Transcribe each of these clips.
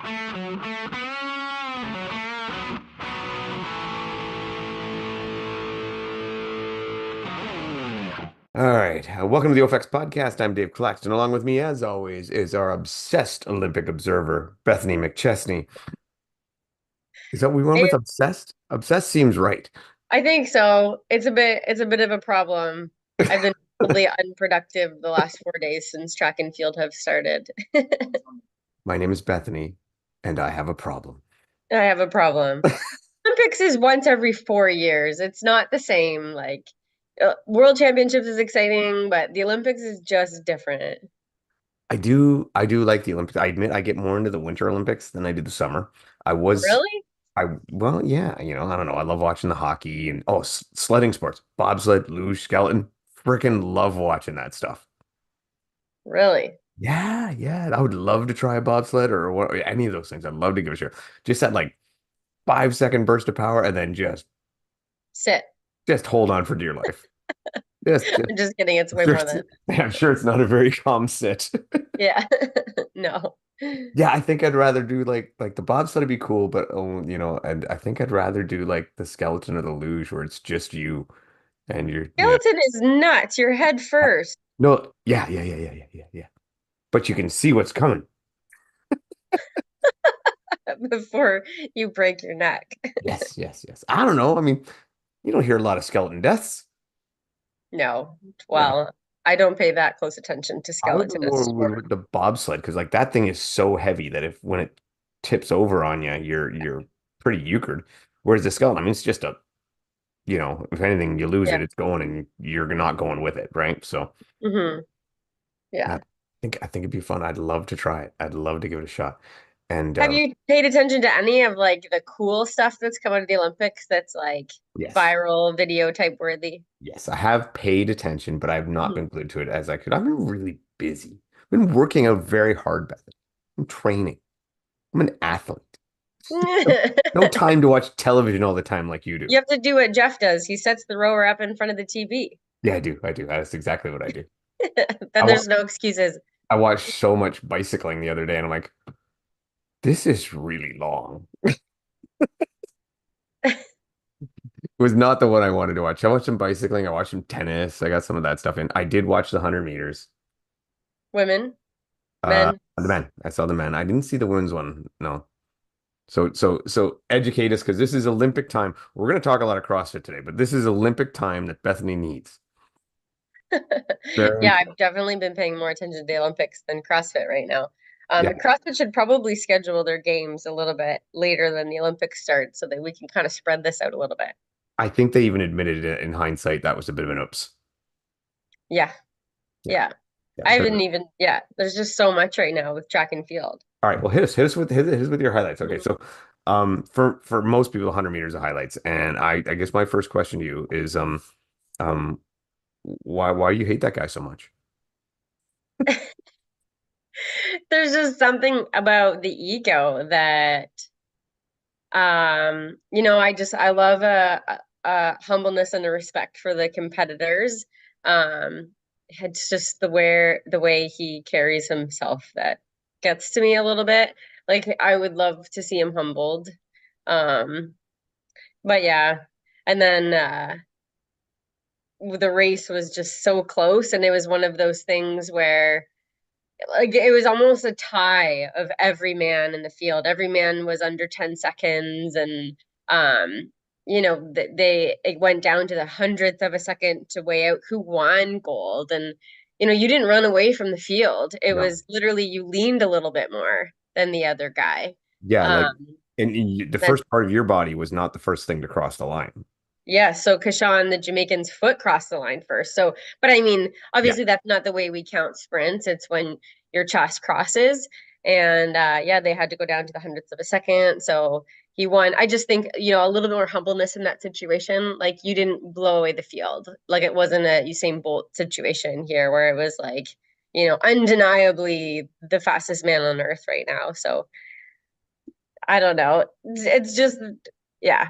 All right. Welcome to the OFX podcast. I'm Dave Claxton. Along with me, as always, is our obsessed Olympic observer, Bethany McChesney. Is that what we went with? It, Obsessed? Obsessed seems right. I think so. It's a bit of a problem. I've been totally unproductive the last 4 days since track and field have started. My name is Bethany, and I have a problem. I have a problem. Olympics is once every 4 years. It's not the same. World Championships is exciting, but the Olympics is just different. I do like the Olympics. I admit I get more into the Winter Olympics than I do the summer. I was, Really? well, yeah, I don't know. I love watching the hockey and sledding sports, bobsled, luge, skeleton. Freaking love watching that stuff. Really? Yeah, yeah. I would love to try a bobsled or any of those things. I'd love to give it a shot. Just that like 5 second burst of power and then Sit. just hold on for dear life. Just I'm just kidding. It's I'm way sure more it's, than. I'm sure it's not a very calm sit. Yeah. No. Yeah, I think I'd rather do like the bobsled would be cool, but and I think I'd rather do like the skeleton or the luge where it's just you and Skeleton is nuts. Your head first no, yeah. But you can see what's coming. before you break your neck. Yes, yes, yes. I don't know. I mean, you don't hear a lot of skeleton deaths. No. Yeah. Well, I don't pay that close attention to I would go skeleton as a more sport. with the bobsled because like that thing is so heavy that if when it tips over on you, you're pretty euchred. Whereas the skeleton, I mean, it's just if anything, you lose Yeah. it, it's going and you're not going with it, right? So Hmm. I Yeah. think it'd be fun. I'd love to try it. I'd love to give it a shot. And Have you paid attention to any of like the cool stuff that's come out of the Olympics that's like yes, viral video type worthy? yes, I have paid attention, but I've not Mhm. been glued to it as I could. I've been really busy. I've been working out very hard, Beth. I'm training. I'm an athlete. No time to watch television all the time like you do. You have to do what Jeff does. He sets the rower up in front of the TV. Yeah, I do. I do. That's exactly what I do. Then I wa there's no excuses. I watched so much bicycling the other day, and I'm like, this is really long. It was not the one I wanted to watch. I watched some bicycling. I watched some tennis. I got some of that stuff in. I did watch the 100 meters. Women, men. The men. I saw the men. I didn't see the women's one. No. So educate us because this is Olympic time. We're going to talk a lot of CrossFit today, but this is Olympic time that Bethany needs. Very Yeah, important. I've definitely been paying more attention to the Olympics than CrossFit right now. Yeah, CrossFit should probably schedule their games a little bit later than the Olympics start so that we can kind of spread this out a little bit. I think they even admitted it in hindsight that was a bit of an oops. Yeah, Yeah, yeah. yeah. I haven't even, yeah, there's just so much right now with track and field. All right. Well, hit us with your highlights. Okay, Mhm. so for most people, 100 meters of highlights, and I guess my first question to you is um why you hate that guy so much? There's just something about the ego that I love a humbleness and a respect for the competitors. Um, it's just the way he carries himself that gets to me a little bit. Like I would love to see him humbled. Um, but yeah. And then the race was just so close, and it was one of those things where like it was almost a tie of every man in the field. Every man was under 10 seconds, and it went down to the hundredth of a second to weigh out who won gold. And you didn't run away from the field. It No. was literally you leaned a little bit more than the other guy. Yeah, Um, and the then first part of your body was not the first thing to cross the line. Yeah, so Kashawn, the Jamaican's foot crossed the line first. So, but I mean, Yeah. obviously that's not the way we count sprints. It's when your chest crosses. And yeah, they had to go down to the hundredths of a second. So he won. I just think, a little bit more humbleness in that situation. Like you didn't blow away the field. Like it wasn't a Usain Bolt situation here where it was like, undeniably the fastest man on earth right now. So I don't know. It's just, yeah.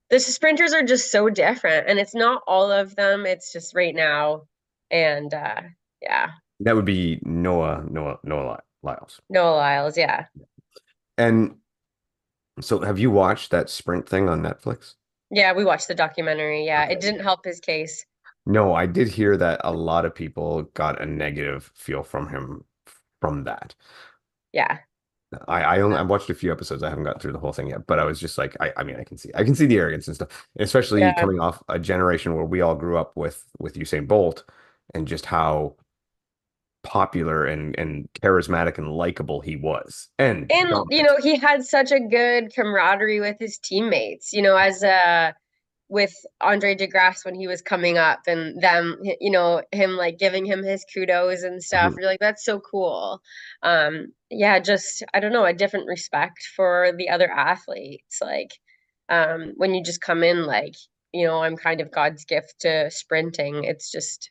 The sprinters are just so different, and it's not all of them. It's just right now, and yeah, That would be Noah Lyles. Noah Lyles, yeah. And so have you watched that sprint thing on Netflix? Yeah, we watched the documentary. Yeah, it Okay. didn't help his case. No, I did hear that a lot of people got a negative feel from him from that. Yeah. I watched a few episodes. I haven't got through the whole thing yet, but I was just like, I mean, I can see the arrogance and stuff, especially Yeah. coming off a generation where we all grew up with Usain Bolt and just how popular and charismatic and likable he was and And, dominant. he had such a good camaraderie with his teammates, as with Andre DeGrasse when he was coming up and them, him like giving him his kudos and stuff. Mhm. You're like, that's so cool. Yeah, just, I don't know, a different respect for the other athletes. Like, when you just come in like, I'm kind of God's gift to sprinting. It's just,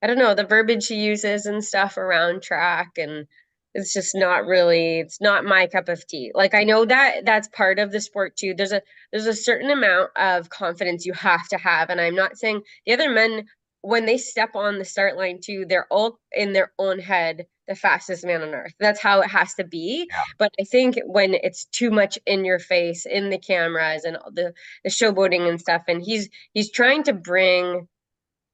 I don't know, the verbiage he uses and stuff around track and it's not my cup of tea. Like I know that that's part of the sport too. There's a certain amount of confidence you have to have. And I'm not saying the other men when they step on the start line too, they're all in their own head the fastest man on earth. That's how it has to be. Yeah. But I think when it's too much in your face, in the cameras and all the showboating and stuff, and he's trying to bring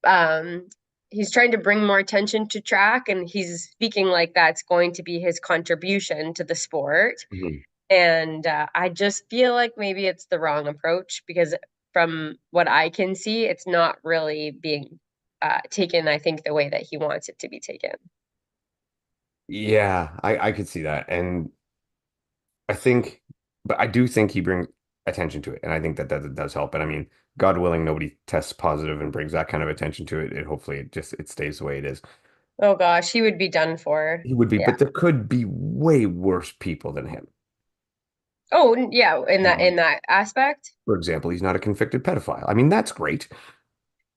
um more attention to track and he's speaking like that's going to be his contribution to the sport Mhm. and I just feel like maybe it's the wrong approach because from what I can see it's not really being taken I think the way that he wants it to be taken. Yeah, I could see that. And I think, but I do think he brings attention to it. And I think that that does help. And I mean, God willing, nobody tests positive and brings that kind of attention to it. And hopefully it stays the way it is. Oh gosh, he would be done for. He would be, Yeah. but there could be way worse people than him. Oh yeah, in that Mhm. aspect. For example, he's not a convicted pedophile. I mean, that's great.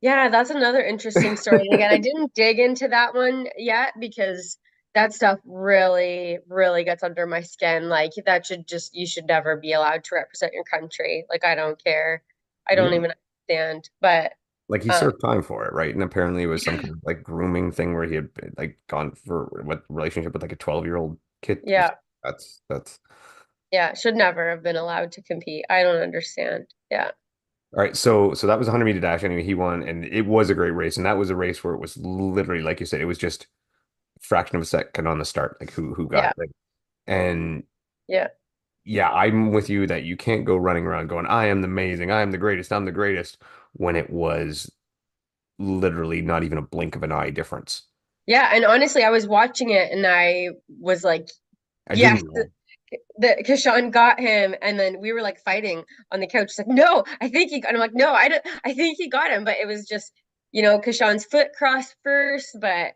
Yeah, that's another interesting story. And again, I didn't dig into that one yet because that stuff really, really gets under my skin. Like that should just, you should never be allowed to represent your country. Like I don't care. I don't Yeah. even understand. But Like he um, served time for it, right? And apparently it was some kind of like grooming thing where he had like gone for what relationship with like a 12-year-old kid. yeah, That's yeah, should never have been allowed to compete. I don't understand. Yeah, all right. So that was a 100-meter dash. Anyway, he won, and it was a great race. And that was a race where it was literally, like you said, it was just fraction of a second on the start, like who got yeah, it. Like, and yeah. yeah, I'm with you that you can't go running around going, I am amazing, I am the greatest, I'm the greatest, when it was literally not even a blink of an eye difference. Yeah, and honestly, I was watching it and I was like, I yes, didn't know. the Kashan got him, and then we were like fighting on the couch. It's like, no, I think he got him. I'm like, no, I don't. I think he got him, but it was just, Kashan's foot crossed first, but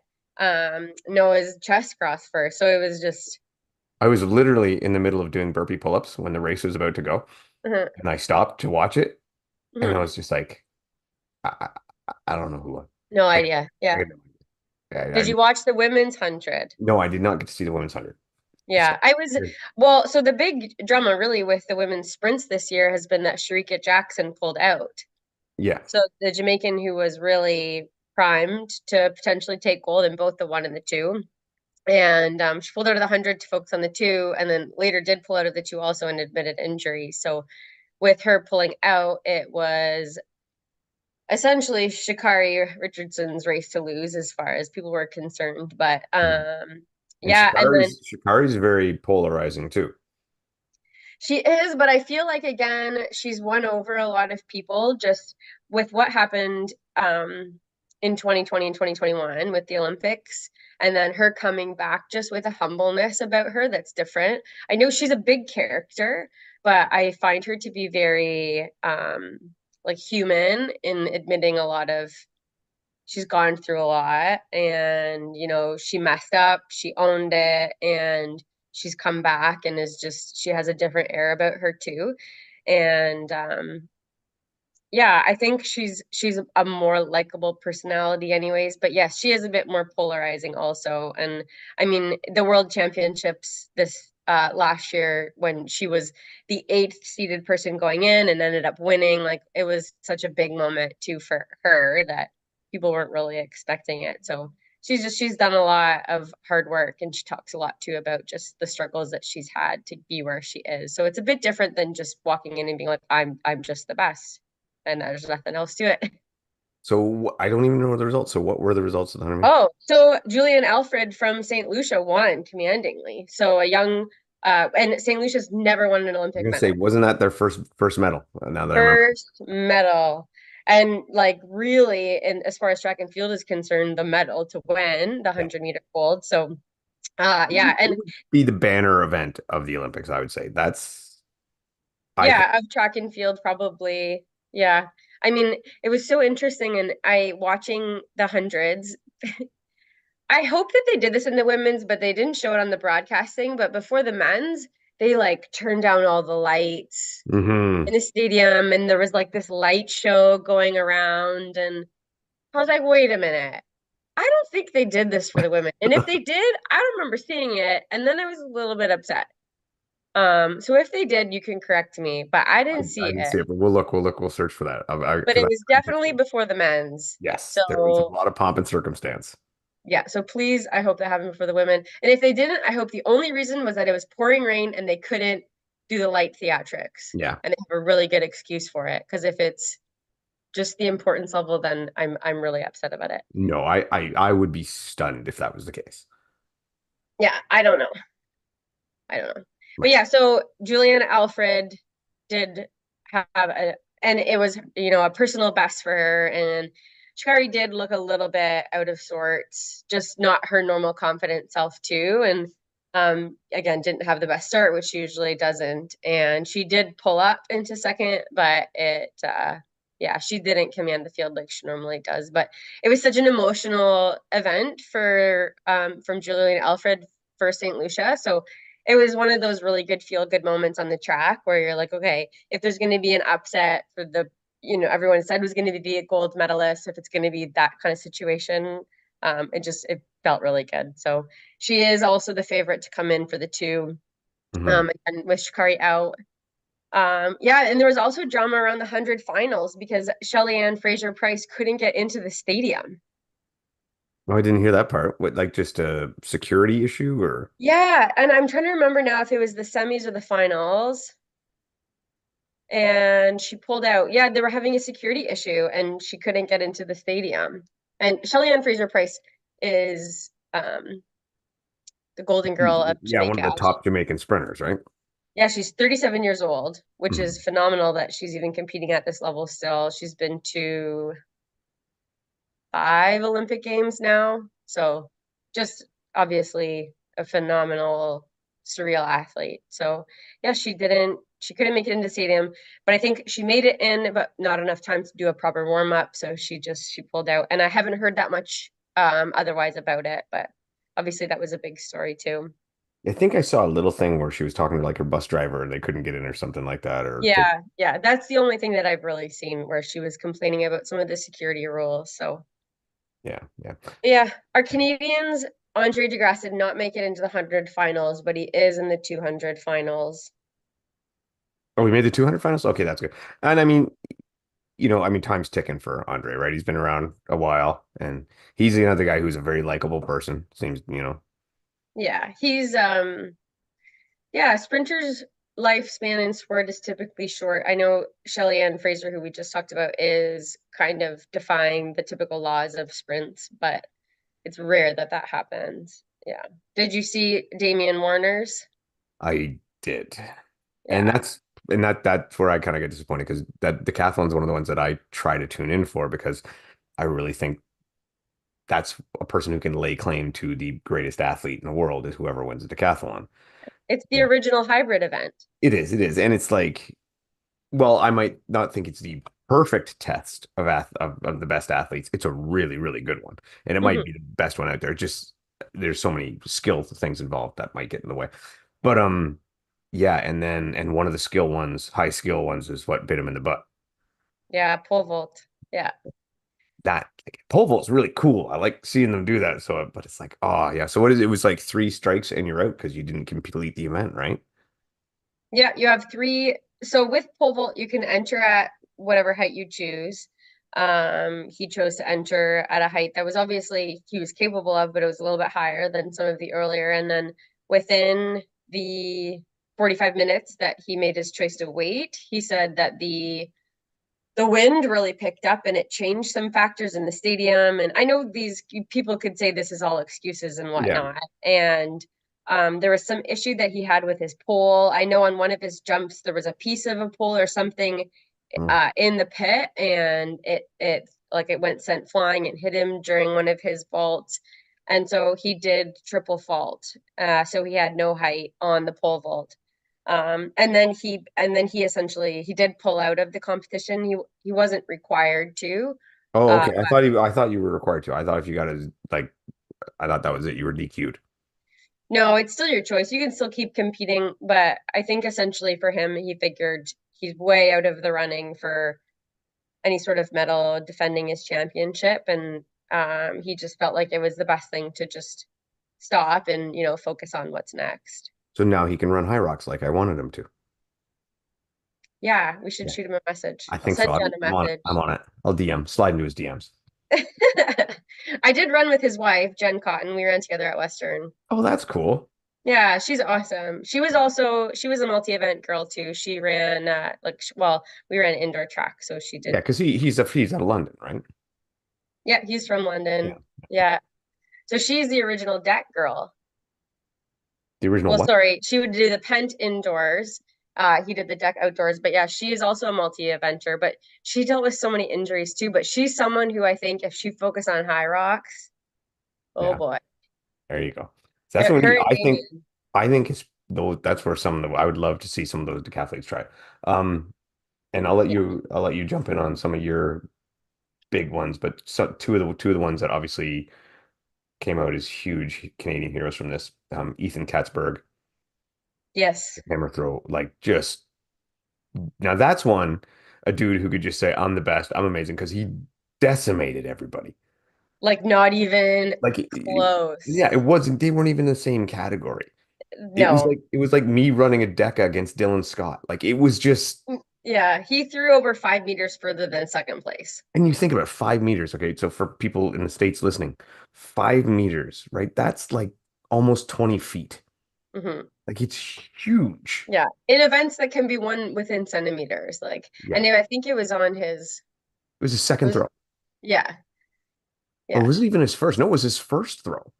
Noah's chest crossed first. So it was just, I was literally in the middle of doing burpee pull-ups when the race was about to go, uh and I stopped to watch it, and I mhm. was just like, I don't know who won. No I, idea. I Yeah. had no idea. Did you watch the women's 100? No, I did not get to see the women's 100. So, Yeah, I was, well, so the big drama really with the women's sprints this year has been that Sharika Jackson pulled out. yeah. So the Jamaican who was really primed to potentially take gold in both the one and the two. And she pulled out of the 100 to focus on the two, and then later did pull out of the two also and admitted injury. So with her pulling out, it was essentially Shikari Richardson's race to lose as far as people were concerned. But Mhm. And yeah, and then Shikari's very polarizing too. she is, but I feel like again, she's won over a lot of people just with what happened in 2020 and 2021 with the Olympics, and then her coming back just with a humbleness about her that's different. I know she's a big character, but I find her to be very like human in admitting a lot of she's gone through a lot and she messed up, she owned it, and she's come back and is just she has a different air about her too. And yeah, I think she's a more likable personality anyways, but yes, she is a bit more polarizing also. And I mean, the world championships this last year when she was the eighth seeded person going in and ended up winning, like it was such a big moment too for her that people weren't really expecting it. So she's done a lot of hard work, and she talks a lot too about just the struggles that she's had to be where she is. So it's a bit different than just walking in and being like, I'm just the best, and there's nothing else to it. So I don't even know the results. So what were the results of the 100 meter? Oh, so Julian Alfred from St. Lucia won commandingly. So a young and St. Lucia's never won an I'm Olympic gonna say, medal. wasn't that their first medal? Now that I remember. First medal. And like really, in as far as track and field is concerned, the medal to win the Yeah. 100-meter gold. So yeah, It and would be the banner event of the Olympics, I would say. I think. yeah, of track and field probably. Yeah. I mean, it was so interesting and I watching the hundreds. I hope that they did this in the women's, but they didn't show it on the broadcasting. But before the men's, they like turned down all the lights Hmm. in the stadium and there was like this light show going around and I was like, wait a minute. I don't think they did this for the women. And if they did, I don't remember seeing it. And then I was a little bit upset. So if they did, you can correct me, but I I, didn't I see didn't it. see it, but we'll search for that. But Because it was definitely before the men's. yes, there was a So lot of pomp and circumstance. yeah, so please, I hope that happened for the women. And if they didn't, I hope the only reason was that it was pouring rain and they couldn't do the light theatrics. Yeah. And they have a really good excuse for it. Because if it's just the importance level, then I'm really upset about it. No, I would be stunned if that was the case. Yeah, I don't know. I don't know. But yeah, so Julian Alfred did have a, and it was, a personal best for her. And Shikari did look a little bit out of sorts, just not her normal confident self too. And again, didn't have the best start, which she usually doesn't. And she did pull up into second, but yeah, she didn't command the field like she normally does. But it was such an emotional event for from Julian Alfred for St. Lucia. So it was one of those really good feel good moments on the track where you're like, okay, if there's going to be an upset for everyone said was going to be a gold medalist, if it's going to be that kind of situation, it felt really good. So she is also the favorite to come in for the two, Hmm. and with Shikari out. Yeah, and there was also drama around the 100 finals because Shelly Ann Fraser Price couldn't get into the stadium. Oh, I didn't hear that part. What, like just a security issue or? Yeah, and I'm trying to remember now if it was the semis or the finals. And she pulled out. Yeah, they were having a security issue and she couldn't get into the stadium. And Shelly Ann Fraser Price is the golden girl of Yeah, one of Jamaica. the top Jamaican sprinters, right? Yeah, she's 37 years old, which Mhm. is phenomenal that she's even competing at this level still. She's been to 5 Olympic Games now. So just obviously a phenomenal, surreal athlete. So yeah, she couldn't make it into the stadium, but I think she made it in, but not enough time to do a proper warm up. So she pulled out. And I haven't heard that much otherwise about it, but obviously that was a big story too. I think I saw a little thing where she was talking to like her bus driver and they couldn't get in or something like that, or take. Yeah, yeah, that's the only thing that I've really seen where she was complaining about some of the security rules. So Yeah, yeah. yeah, our Canadians, Andre DeGrasse did not make it into the 100 finals, but he is in the 200 finals. Oh, we made the 200 finals. Okay, that's good. And I mean, time's ticking for Andre, right? He's been around a while, and he's another guy who's a very likable person. Seems. Yeah, he's yeah, sprinters' lifespan in sport is typically short. I know Shelly Ann Fraser, who we just talked about, is kind of defying the typical laws of sprints, but it's rare that that happens. Yeah. Did you see Damian Warner's? I did. And Yeah. that's where I kind of get disappointed because that decathlon's one of the ones that I try to tune in for because I really think that's a person who can lay claim to the greatest athlete in the world is whoever wins the decathlon. It's the Yeah. original hybrid event. It is. And it's like, well, I might not think it's the perfect test of the best athletes. It's a really, really good one. And it might Mhm. be the best one out there. Just there's so many skill things involved that might get in the way. But yeah, and one of the high skill ones is what bit him in the butt. Yeah, pole vault. Yeah. That like, pole vault's really cool. I like seeing them do that. So, but it's like, oh yeah. So what is it? It was like 3 strikes and you're out because you didn't complete the event, right? Yeah, you have three. So with pole vault, you can enter at whatever height you choose. He chose to enter at a height that was obviously he was capable of, but it was a little bit higher than some of the earlier. And then within the 45 minutes that he made his choice to wait, he said that the wind really picked up and it changed some factors in the stadium. And I know these people could say this is all excuses and Yeah. whatnot. And there was some issue that he had with his pole. I know on one of his jumps there was a piece of a pole or something Mm. in the pit, and it went sent flying and hit him during one of his vaults. And so he did triple fault. So he had no height on the pole vault. And then he essentially he did pull out of the competition. He wasn't required to. Oh, Uh, okay. I thought you were required to. I thought if you got a like I thought that was it. You were DQ'd. no, it's still your choice. You can still keep competing, but I think essentially for him, he figured he's way out of the running for any sort of medal defending his championship, and he just felt like it was the best thing to just stop and focus on what's next. So now he can run high rocks like I wanted him to. Yeah, we should Yeah, shoot him a message. I I'll think so. send Jen a I'm on it. message. I'm on it. I'll DM. Slide into his DMs. I did run with his wife, Jen Cotton. We ran together at Western. Oh, that's cool. Yeah, she's awesome. She was a multi-event girl too. She ran well, we ran indoor track, so she Yeah, did. because he's out of London, right? Yeah, he's from Yeah. London. Yeah. So she's the original deck girl. The original Well, what? sorry, she would do the pent indoors. He did the deck outdoors, but yeah, she is also a multi-eventer, but she dealt with so many injuries too. But she's someone who I think if she focused on high rocks, oh Yeah, boy, there you go. So that's what we her need. and Damien. I think it's those that's where some of the I would love to see some of those decathletes try. And Yeah. I'll let you jump in on some of your big ones, but two of the ones that obviously came out as huge Canadian heroes from this. Ethan Katzberg, Yes, hammer throw, like just now that's one a dude who could just say, I'm the best, I'm amazing, because he decimated everybody. like not even Like yeah, close. it wasn't they weren't even in the same category. No. It was like me running a deca against Dylan Scott. Like it was just Yeah, he threw over 5 meters further than second place. and you think about 5 meters, okay? So for people in the States listening, 5 meters, right? That's like almost 20 feet. Hmm. Like it's huge. Yeah, in events that can be won within centimeters, like, Yeah. and I think it was on his. It was his It second was, throw. yeah, Or yeah. was it even his first? No, it was his first throw.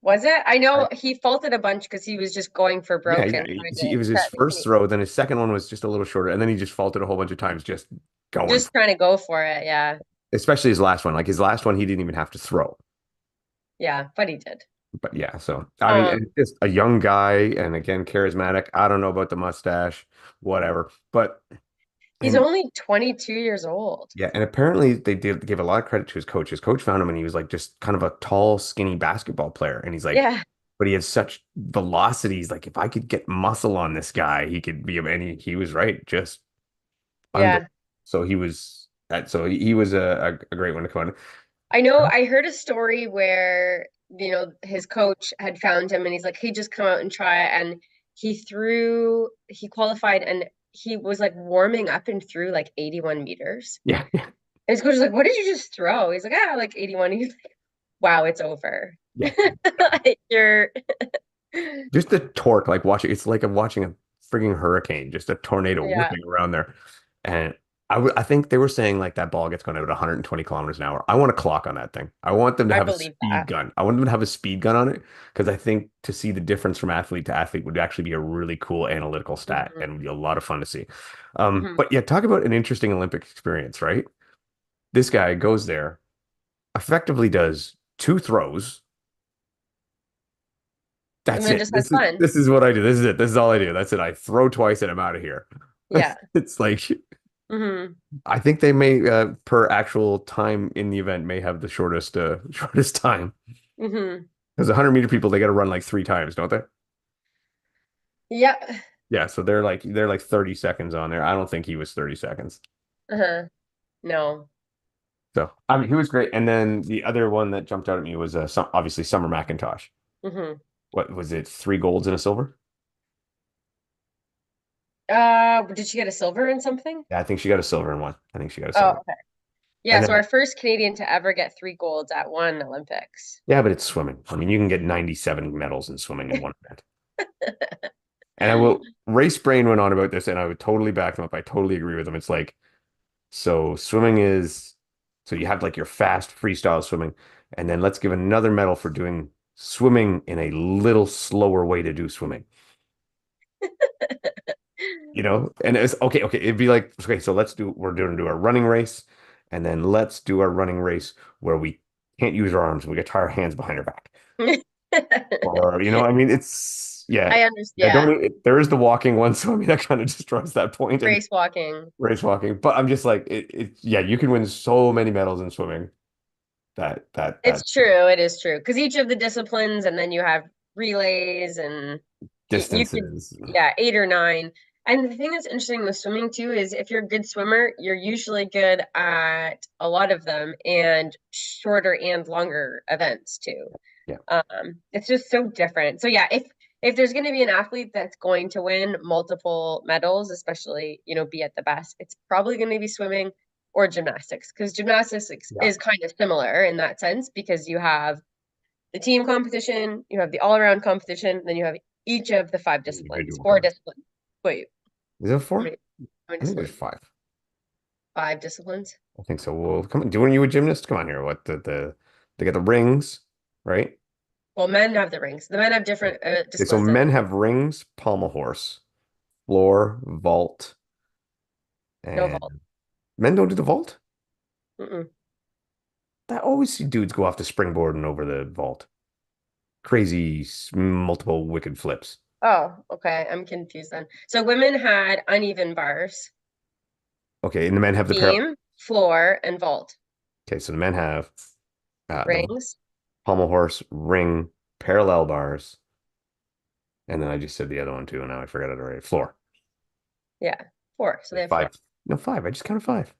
Was it? I I, know he faulted a bunch because he was just going for yeah, broke yeah. and trying It to was his set the first pace. throw. Then his second one was just a little shorter. And then he just faulted a whole bunch of times, just going, Just trying to go for it. Yeah. especially his last one. Like his last one, he didn't even have to throw. Yeah, but he did. But yeah, so I mean, Um, and just a young guy, and again, charismatic. I don't know about the mustache, whatever. But he's and only 22 years old. yeah, and apparently they did give a lot of credit to his coach. His coach found him, and he was like just kind of a tall, skinny basketball player. And he's like, Yeah, but he had such velocities. Like if I could get muscle on this guy, he could be. And he was right, just unbelievable. yeah. So he was that. So he was a great one to come on. I know I heard a story where, his coach had found him and he's like, hey, just come out and try it. And he qualified and he was like warming up and threw like 81 meters. Yeah, And his coach was like, what did you just throw? He's like, like 81. He's like, wow, it's over. yeah. Like you're, Just the torque, like watching, it's like I'm watching a frigging hurricane, just a tornado yeah, whipping around there. And I think they were saying like that ball gets going at 120 kilometers an hour. I want a clock on that thing. I want them to I have a believe speed that. gun. I want them to have a speed gun on it because I think to see the difference from athlete to athlete would actually be a really cool analytical stat Hmm. and would be a lot of fun to see. Hmm. But yeah, talk about an interesting Olympic experience, right? This guy goes there, effectively does two throws. And That's then it. just has fun. This is what I do. This is it. This is all I do. That's it. I throw twice and I'm out of here. Yeah. It's like Hmm. I think they may per actual time in the event may have the shortest shortest time. Hmm. Because 100-meter people they got to run like three times, don't they? Yep. Yeah, so they're like 30 seconds on there. I don't think he was 30 seconds. Uh-huh. No. So I mean he was great. And then the other one that jumped out at me was obviously Summer McIntosh. Hmm. What was it? Three golds and a silver? Did she get a silver in something? Yeah, I think she got a silver in one. I think she got a Oh, silver. okay. Yeah, And so our then, first Canadian to ever get three golds at one Olympics. yeah, but it's swimming. I mean, you can get 97 medals in swimming in one event. And I will, Race Brain went on about this, and I would totally back them up. I totally agree with them. It's like, so swimming is, so you have like your fast freestyle swimming, and then let's give another medal for doing swimming in a little slower way to do swimming. And it's okay, it'd be like, okay, so we're doing do a running race, and then let's do our running race where we can't use our arms, we get tie our hands behind our back. Or, I mean, yeah. I understand. I Yeah, don't, there is the walking one, so I mean, that kind of destroys that point and race walking. race walking. But I'm just like, yeah, you can win so many medals in swimming that It's true. It is true. Because each of the disciplines, and then you have relays, and you could, distances. yeah, eight or nine. And the thing that's interesting with swimming too is if you're a good swimmer, you're usually good at a lot of them and shorter and longer events too. Yeah. It's just so different. So yeah, if there's going to be an athlete that's going to win multiple medals, especially, be at the best, it's probably going to be swimming or gymnastics because gymnastics Yeah. is kind of similar in that sense because you have the team competition, you have the all-around competition, then you have each of the five disciplines, Individual four time. disciplines. Wait, Is it how four? many, how many I think there's disciplines? five. Five disciplines. I think so. Well, come on, doing you a gymnast? Come on here. What they got the rings, right? Well, men have the rings. The men have different Okay, so disciplines than men have rings, pommel horse, floor, vault, no and vault. men don't do the vault? Mm-mm. I always see dudes go off the springboard and over the vault. Crazy multiple wicked flips. Oh, okay. I'm confused then. So women had uneven bars, Okay, and the men have the parallel. beam, floor, and vault. Okay, so the men have the Rings. pommel horse, ring, parallel bars, and then I just said the other one too, and now I forgot it already. Floor. Yeah. Four. So they have Five. four. No, five. I just counted five.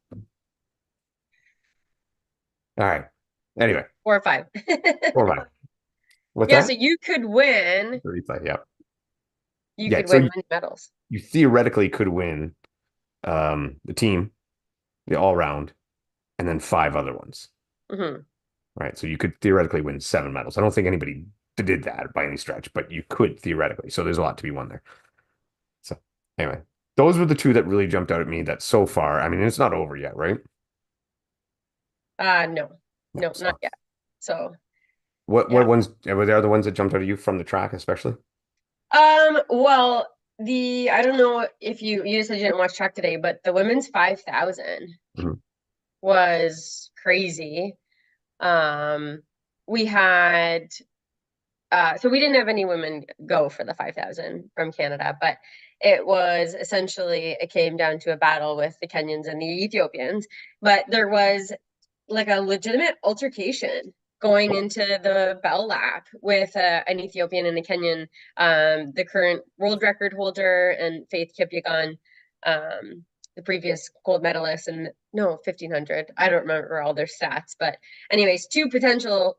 All right. Anyway, 4 or 5. four five. What's Yeah, so that? you could win. 35. Yeah. You Yeah. could So win many medals. you theoretically could win the team, the all round, and then five other ones. Hmm. Right. So you could theoretically win seven medals. I don't think anybody did that by any stretch, but you could theoretically. So there's a lot to be won there. So anyway, those were the two that really jumped out at me that so far, I mean, it's not over yet, right? No. No. No, not So yet. So what yeah. ones were there the ones that jumped out at you from the track, especially? Well, I don't know if you just said you didn't watch track today, but the women's 5,000 Mhm. was crazy. Um, we had so we didn't have any women go for the 5,000 from Canada, but it came down to a battle with the Kenyans and the Ethiopians, but there was like a legitimate altercation going into the bell lap with an Ethiopian and a Kenyan, the current world record holder and Faith Kipyegon, the previous gold medalist, and no, 1,500. I don't remember all their stats, but anyways, two potential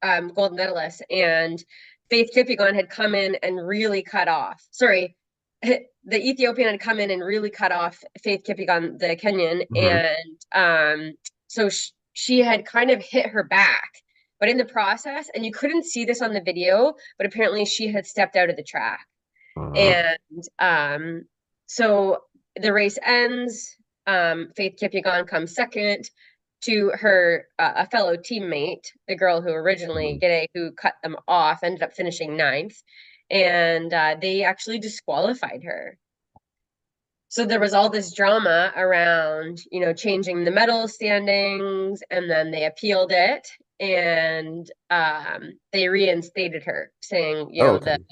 gold medalists, and Faith Kipyegon had come in and really cut off. Sorry, the Ethiopian had come in and really cut off Faith Kipyegon, the Kenyan, Mhm. and so she had kind of hit her back, but in the process, and you couldn't see this on the video, but apparently she had stepped out of the track. Uh-huh. And so the race ends. Faith Kipyegon comes second to her a fellow teammate, the girl who originally Mhm. Gide, who cut them off, ended up finishing ninth, and they actually disqualified her. So there was all this drama around, changing the medal standings, and then they appealed it, and they reinstated her, saying, Oh, the okay.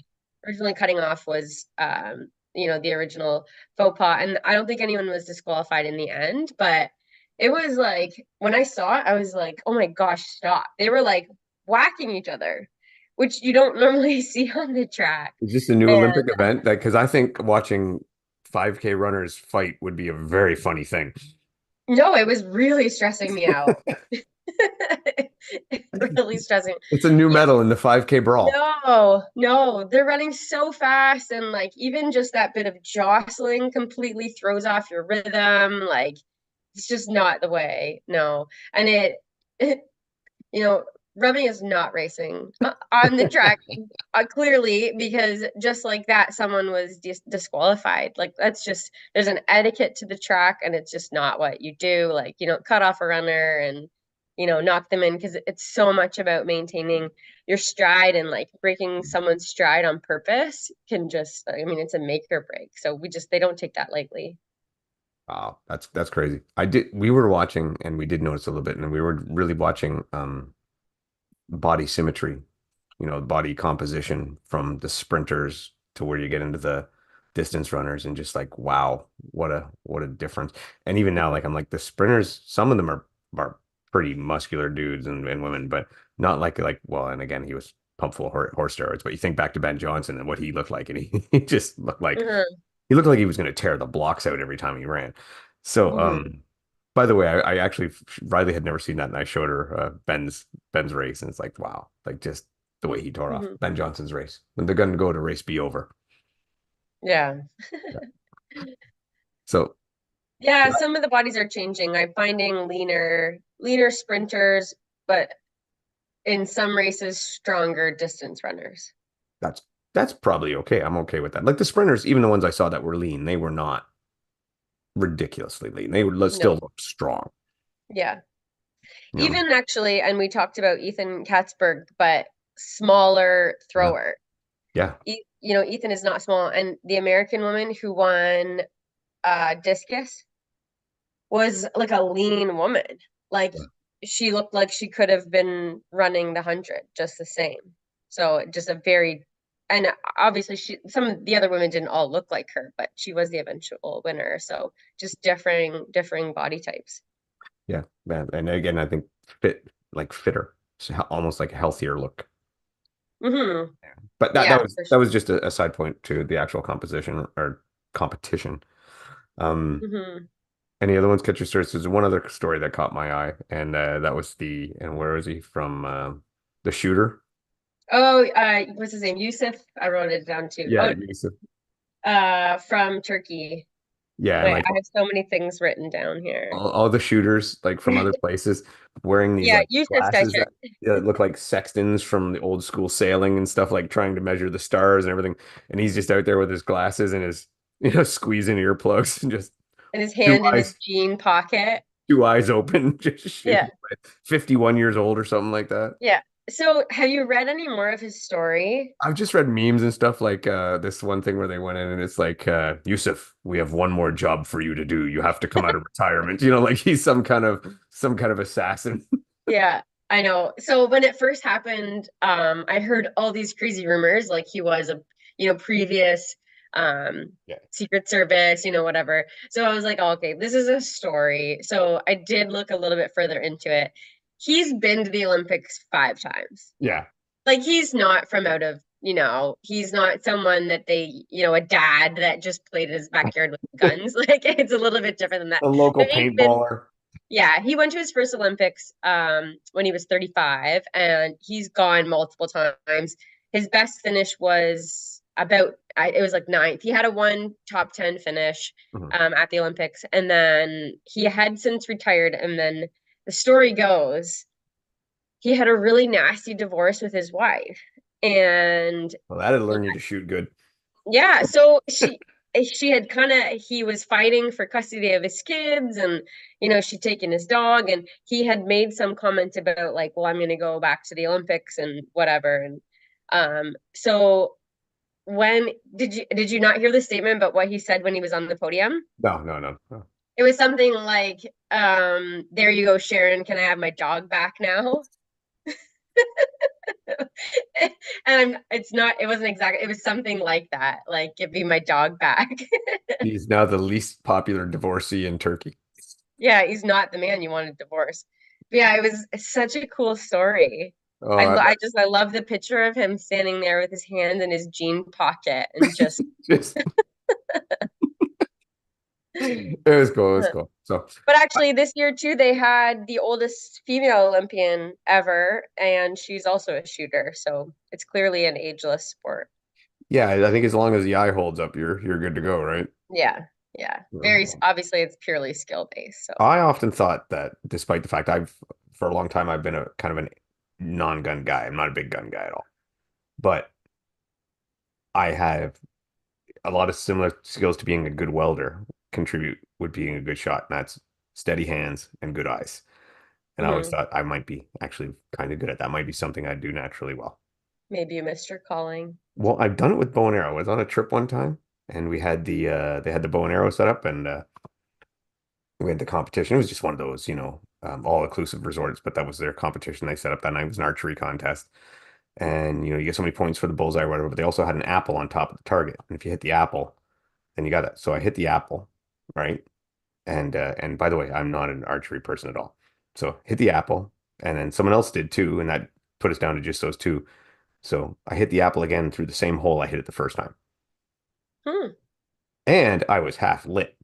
originally cutting off was, the original faux pas, and I don't think anyone was disqualified in the end, but it was like when I saw it, I was like, oh my gosh, stop! They were like whacking each other, which you don't normally see on the track. Is this a new And Olympic event? That because I think watching 5K runners fight would be a very funny thing. no, it was really stressing me out. Really stressing. It's a new Yeah, medal in the 5K brawl. no, no, they're running so fast, and like even just that bit of jostling completely throws off your rhythm. Like it's just not the way. No, and it you know, rubbing is not racing on the track, clearly, because just like that, someone was disqualified. Like, that's just, there's an etiquette to the track, and it's just not what you do. Like, you don't cut off a runner and, knock them in, because it's so much about maintaining your stride, and like breaking someone's stride on purpose can just, I mean, it's a make or break. So they don't take that lightly. Wow, that's crazy. We were watching and we did notice a little bit, and we were really watching body symmetry, body composition from the sprinters to where you get into the distance runners, and just like, wow, what a difference. And even now, like I'm like the sprinters, some of them are pretty muscular dudes and women, but not like well, and again, he was pumped full of horse steroids, but you think back to Ben Johnson and what he looked like, and he just Hmm. he looked like he was going to tear the blocks out every time he ran. So, Hmm. by the way, I actually Riley had never seen that, and I showed her Ben's race, and it's like, wow, like just the way he tore off Hmm. Ben Johnson's race. When they're going to go to race be over. Yeah. Yeah. So Yeah, some of the bodies are changing. I'm finding leaner sprinters, but in some races, stronger distance runners. that's that's probably okay. I'm okay with that. Like the sprinters, even the ones I saw that were lean, they were not ridiculously lean. They were still No. looked strong. Yeah. You know? Even actually, and we talked about Ethan Katzberg, but smaller Yeah. thrower. Yeah. Ethan is not small, and the American woman who won discus was like a lean woman. Like she looked like she could have been running the 100 just the same. So just a very, and obviously some of the other women didn't all look like her, but she was the eventual winner. So just differing body types. Yeah. Man. And again, I think fitter, so almost like a healthier look. Hmm. But that Yeah, that was for that sure. was just a side point to the actual composition or competition. Um, Hmm. any other ones catch your stories? There's one other story that caught my eye, and that was and where is he from? The shooter. Oh, what's his name? Yusuf. I wrote it down too. Yeah, Oh, from Turkey. yeah, and Wait, like I have so many things written down here. all the shooters like from other places wearing these Yeah, like Yusuf glasses Stecher. that look like sextants from the old school sailing and stuff, like trying to measure the stars and everything. And he's just out there with his glasses and his squeezing earplugs and just And his two hand in his eyes jean pocket. two eyes open, just Yeah, shooting. 51 years old or something like that. yeah. So, have you read any more of his story? I've just read memes and stuff like this one thing where they went in and it's like, Yusuf, we have one more job for you to do. You have to come out of retirement. Like he's some kind of assassin. Yeah, I know. So when it first happened, I heard all these crazy rumors, like he was a, previous Yeah. Secret Service, whatever. So I was like, oh, okay, this is a story. So I did look a little bit further into it. He's been to the Olympics 5 times. Yeah. Like he's not from out of, he's not someone that a dad that just played in his backyard with guns. Like it's a little bit different than that. A No, local he's been, paintballer. yeah, he went to his first Olympics when he was 35, and he's gone multiple times. His best finish was it was like ninth. He had a one top 10 finish Mhm. at the Olympics, and then he had since retired. And then the story goes he had a really nasty divorce with his wife. And Well, that'd learn you to shoot good. yeah, so she had he was fighting for custody of his kids, and she'd taken his dog, and he had made some comment about like, well, I'm going to go back to the Olympics and whatever. And so when did you not hear the statement about what he said when he was on the podium? No, no, no, no. It was something like, there you go, Sharon, can I have my dog back now? And it wasn't exactly, it was something like that, like, give me my dog back. He's now the least popular divorcee in Turkey. Yeah, he's not the man you want to divorce. But yeah, it was such a cool story. Oh, I love the picture of him standing there with his hand in his jean pocket and just just It was cool. It was cool. So But actually, this year too, they had the oldest female Olympian ever, and she's also a shooter. So it's clearly an ageless sport. yeah, I think as long as the eye holds up, you're good to go, right? Yeah, yeah. Very Um, obviously, it's purely skill based. So, I often thought that despite the fact for a long time, I've been a kind of a non-gun guy. I'm not a big gun guy at all, but I have a lot of similar skills to being a good welder contribute with being a good shot, and that's steady hands and good eyes. And I always mhm. thought I might be actually kind of good at that. Might be something I do naturally well. Maybe you missed your calling. Well, I've done it with bow and arrow. I was on a trip one time, and we had they had the bow and arrow set up, and we had the competition. It was just one of those, all-inclusive resorts, but that was their competition they set up that night. It was an archery contest. And you get so many points for the bullseye or whatever, but they also had an apple on top of the target. And if you hit the apple, then you got it. So I hit the apple, right? And by the way, I'm not an archery person at all. So hit the apple, and then someone else did too, and that put us down to just those two. So I hit the apple again through the same hole I hit it the first time. Hmm. And I was half lit.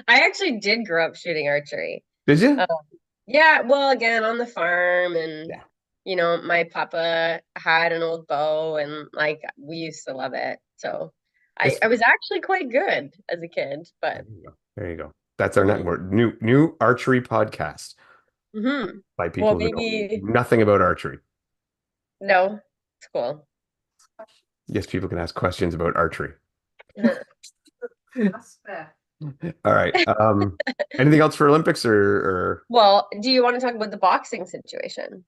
I actually did grow up shooting archery. Did you? Um, yeah, well, again, on the farm, and Yeah. my papa had an old bow, and like we used to love it. So I It's I was actually quite good as a kid, There but you go. There you go. That's our mhm, network. New archery podcast by well, people who know maybe nothing about archery. no, it's cool. Yes, people can ask questions about archery. All right. Anything else for Olympics or Well, do you want to talk about the boxing situation?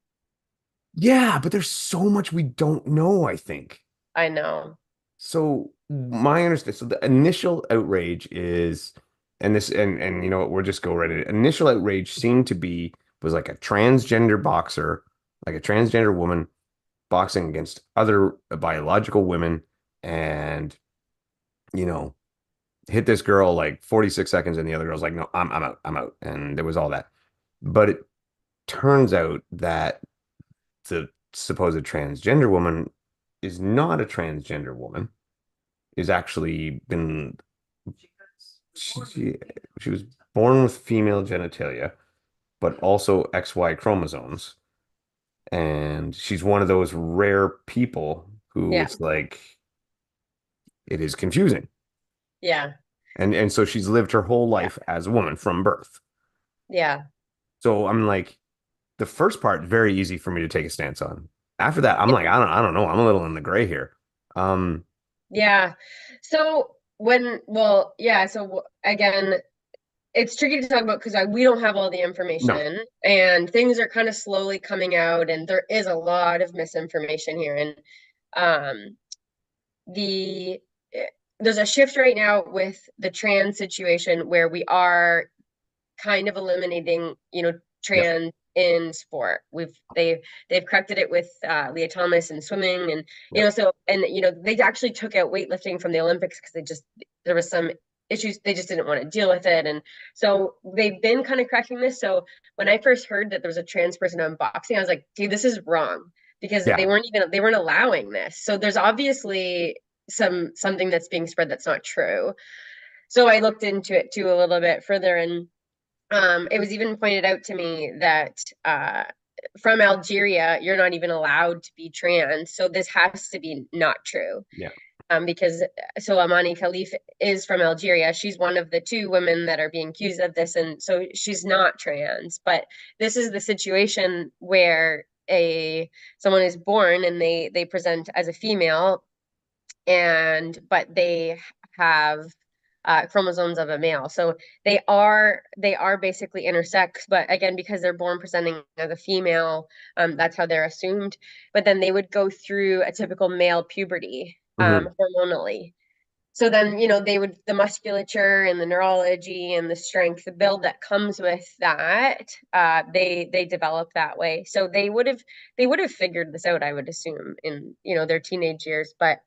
yeah, but there's so much we don't know, I think. I know. So my understanding, so the initial outrage is, and this, and you know what, we'll just go right at it. Initial outrage seemed to be was like a transgender boxer, like a transgender woman boxing against other biological women, and you know, hit this girl like 46 seconds, and the other girl's like, no, I'm out, I'm out, and there was all that. But it turns out that the supposed transgender woman is not a transgender woman, is actually been she, she was born with female genitalia, but also XY chromosomes. And she's one of those rare people who Yeah. it's like it is confusing. Yeah. And so she's lived her whole Yeah. life as a woman from birth. Yeah. So I'm like, the first part, very easy for me to take a stance on. After that, I'm like, I don't know. I'm a little in the gray here. Um, Yeah. So well, yeah, so again, it's tricky to talk about because we don't have all the no. information, and things are kind of slowly coming out, and there is a lot of misinformation here. And um, the there's a shift right now with the trans situation where we are kind of eliminating, Yep. trans in sport. They've corrected it with Leah Thomas in swimming, and Yep. so and they actually took out weightlifting from the Olympics because there was some issues, they just didn't want to deal with it, and so they've been kind of correcting this. So when I first heard that there was a trans person on boxing, I was like, dude, this is wrong, because Yeah. they weren't allowing this. So there's obviously something that's being spread that's not true. So I looked into it too a little bit further, and it was even pointed out to me that from Algeria, you're not even allowed to be trans. So this has to be not true. Yeah. Because so Amani Khalif is from Algeria. She's one of the two women that are being accused of this, and so she's not trans. But this is the situation where a someone is born and they present as a female, and but they have chromosomes of a male. So they are basically intersex, but again, because they're born presenting as a female, that's how they're assumed. But then they would go through a typical male puberty, Hmm. hormonally. So then, the musculature and the neurology and the strength, the build that comes with that, they develop that way. So they would have figured this out, I would assume, in their teenage years. But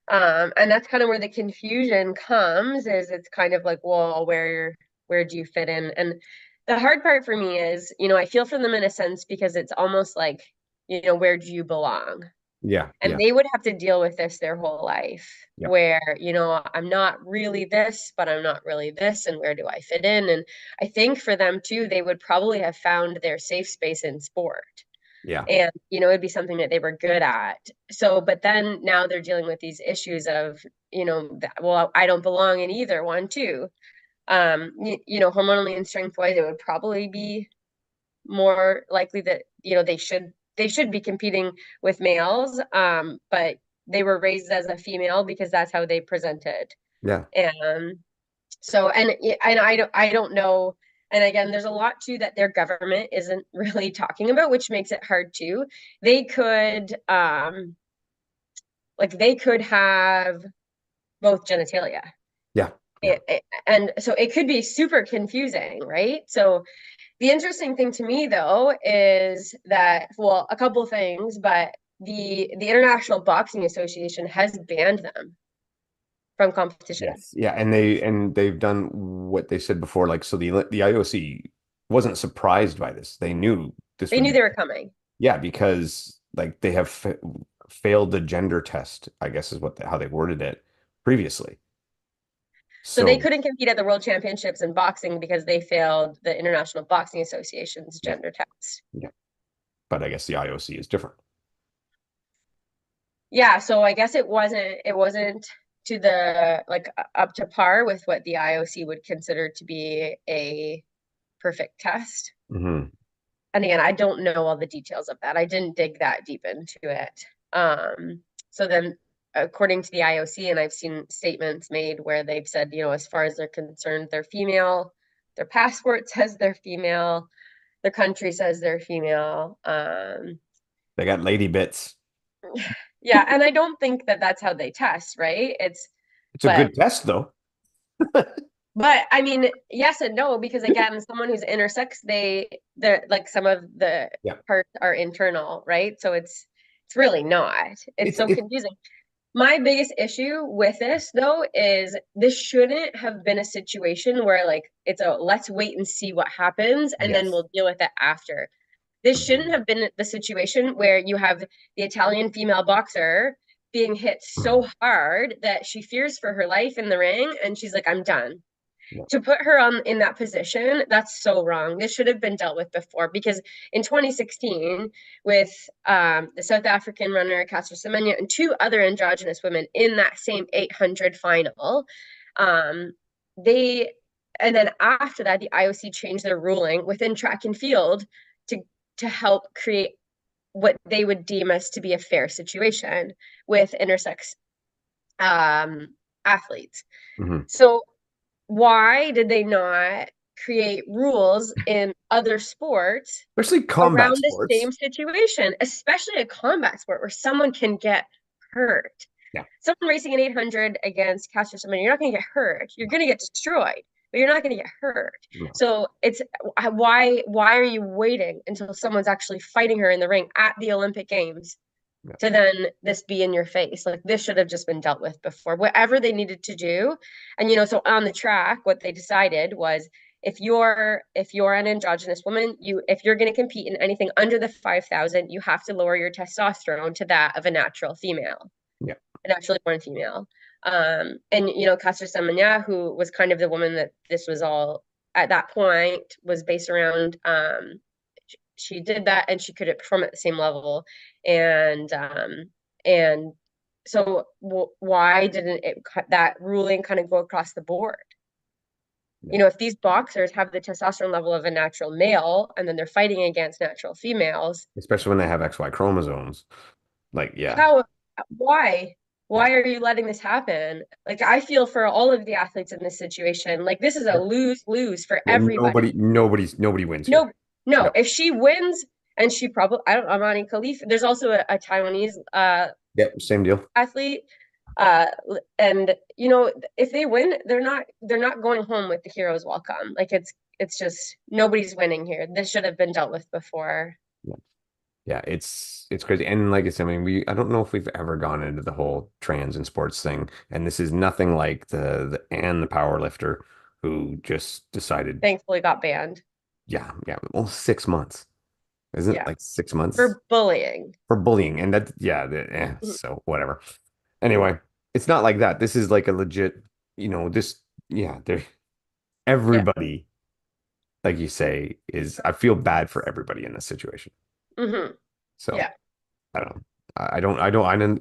and that's kind of where the confusion comes, is it's kind of like, well, where do you fit in? And the hard part for me is, I feel for them in a sense, because it's almost like, where do you belong? Yeah, And yeah, they would have to deal with this their whole life, yeah, where, I'm not really this, but I'm not really this, and where do I fit in? And I think for them too, they would probably have found their safe space in sport. yeah, And, it'd be something that they were good at. So, but then now they're dealing with these issues of, well, I don't belong in either one too. Hormonally and strength wise, it would probably be more likely that they should be competing with males, but they were raised as a female because that's how they presented. yeah, And so, and I don't know. And again, there's a lot too that their government isn't really talking about, which makes it hard too. They could they could have both genitalia. yeah, yeah. And so it could be super confusing, right? So the interesting thing to me, though, is that, well, a couple things, but the International Boxing Association has banned them from competition. Yes. Yeah, and they've done what they said before. Like, so the IOC wasn't surprised by this. They knew this They would knew be, they were coming. yeah, because like they have fa failed the gender test, I guess is how they worded it previously. So they So couldn't compete at the World Championships in boxing because they failed the International Boxing Association's yeah, gender test. yeah. But I guess the IOC is different. Yeah, so I guess it wasn't to the up to par with what the IOC would consider to be a perfect test. Hmm. And again, I don't know all the details of that. I didn't dig that deep into it. So then, according to the IOC, and I've seen statements made where they've said, as far as they're concerned, they're female. Their passport says they're female. Their country says they're female. They got lady bits. Yeah, and I don't think that that's how they test, right? It's a But good test though. But I mean, yes and no, because again, someone who's intersex, they're like some of the Yeah. parts are internal, right? So it's really not. It's It's so confusing. My biggest issue with this though is this shouldn't have been a situation where it's a let's wait and see what happens and then yes. we'll deal with it after. This shouldn't Mhm. have been the situation where you have the Italian female boxer being hit so hard that she fears for her life in the ring and she's like, I'm done. Yeah. To put her on in that position, that's so wrong. This should have been dealt with before because in 2016, with the South African runner Caster Semenya and two other androgynous women in that same 800 final, um, they and then after that, the IOC changed their ruling within track and field to help create what they would deem as to be a fair situation with intersex um, athletes. Hmm. So why did they not create rules in other sports Especially combat around the sports. same situation, especially a combat sport where someone can get hurt? Yeah. Someone racing an 800 against Caster Semenya, you're not going to get hurt. You're going to get destroyed, but you're not going to get hurt. No. So it's why are you waiting until someone's actually fighting her in the ring at the Olympic Games Yeah. to then this be in your face? Like this should have just been dealt with before, whatever they needed to do. And so on the track, what they decided was if you're an androgynous woman, if you're going to compete in anything under the 5,000, you have to lower your testosterone to that of a natural female, Yeah. a naturally born female. And Caster Semenya, who was kind of the woman that this was all at that point was based around, she did that and she could perform at the same level. And so why didn't that ruling kind of go across the board? Yeah. If these boxers have the testosterone level of a natural male and then they're fighting against natural females, Especially when they have XY chromosomes. Like, yeah. how why Yeah. why are you letting this happen? Like I feel for all of the athletes in this situation, like this is a Yeah. lose lose for Yeah. everybody. Nobody wins here. No, no. No. If she wins, and she probably, I don't, Amani Khalif. There's also a Taiwanese Yep. Same deal. athlete, uh, and if they win, they're not going home with the hero's welcome. Like it's just nobody's winning here. This should have been dealt with before. Yeah. Yeah. It's crazy. And like I said, I mean, I don't know if we've ever gone into the whole trans and sports thing. And this is nothing like the power lifter who just decided, Thankfully, got banned. yeah, yeah, well, 6 months. Isn't it Yeah. like 6 months For bullying. for bullying? And that, yeah, Mhm. so whatever. Anyway, it's not like that. This is like a legit, this, yeah, there, Yeah. everybody, like you say, I feel bad for everybody in this situation. Hmm. So Yeah. I don't know.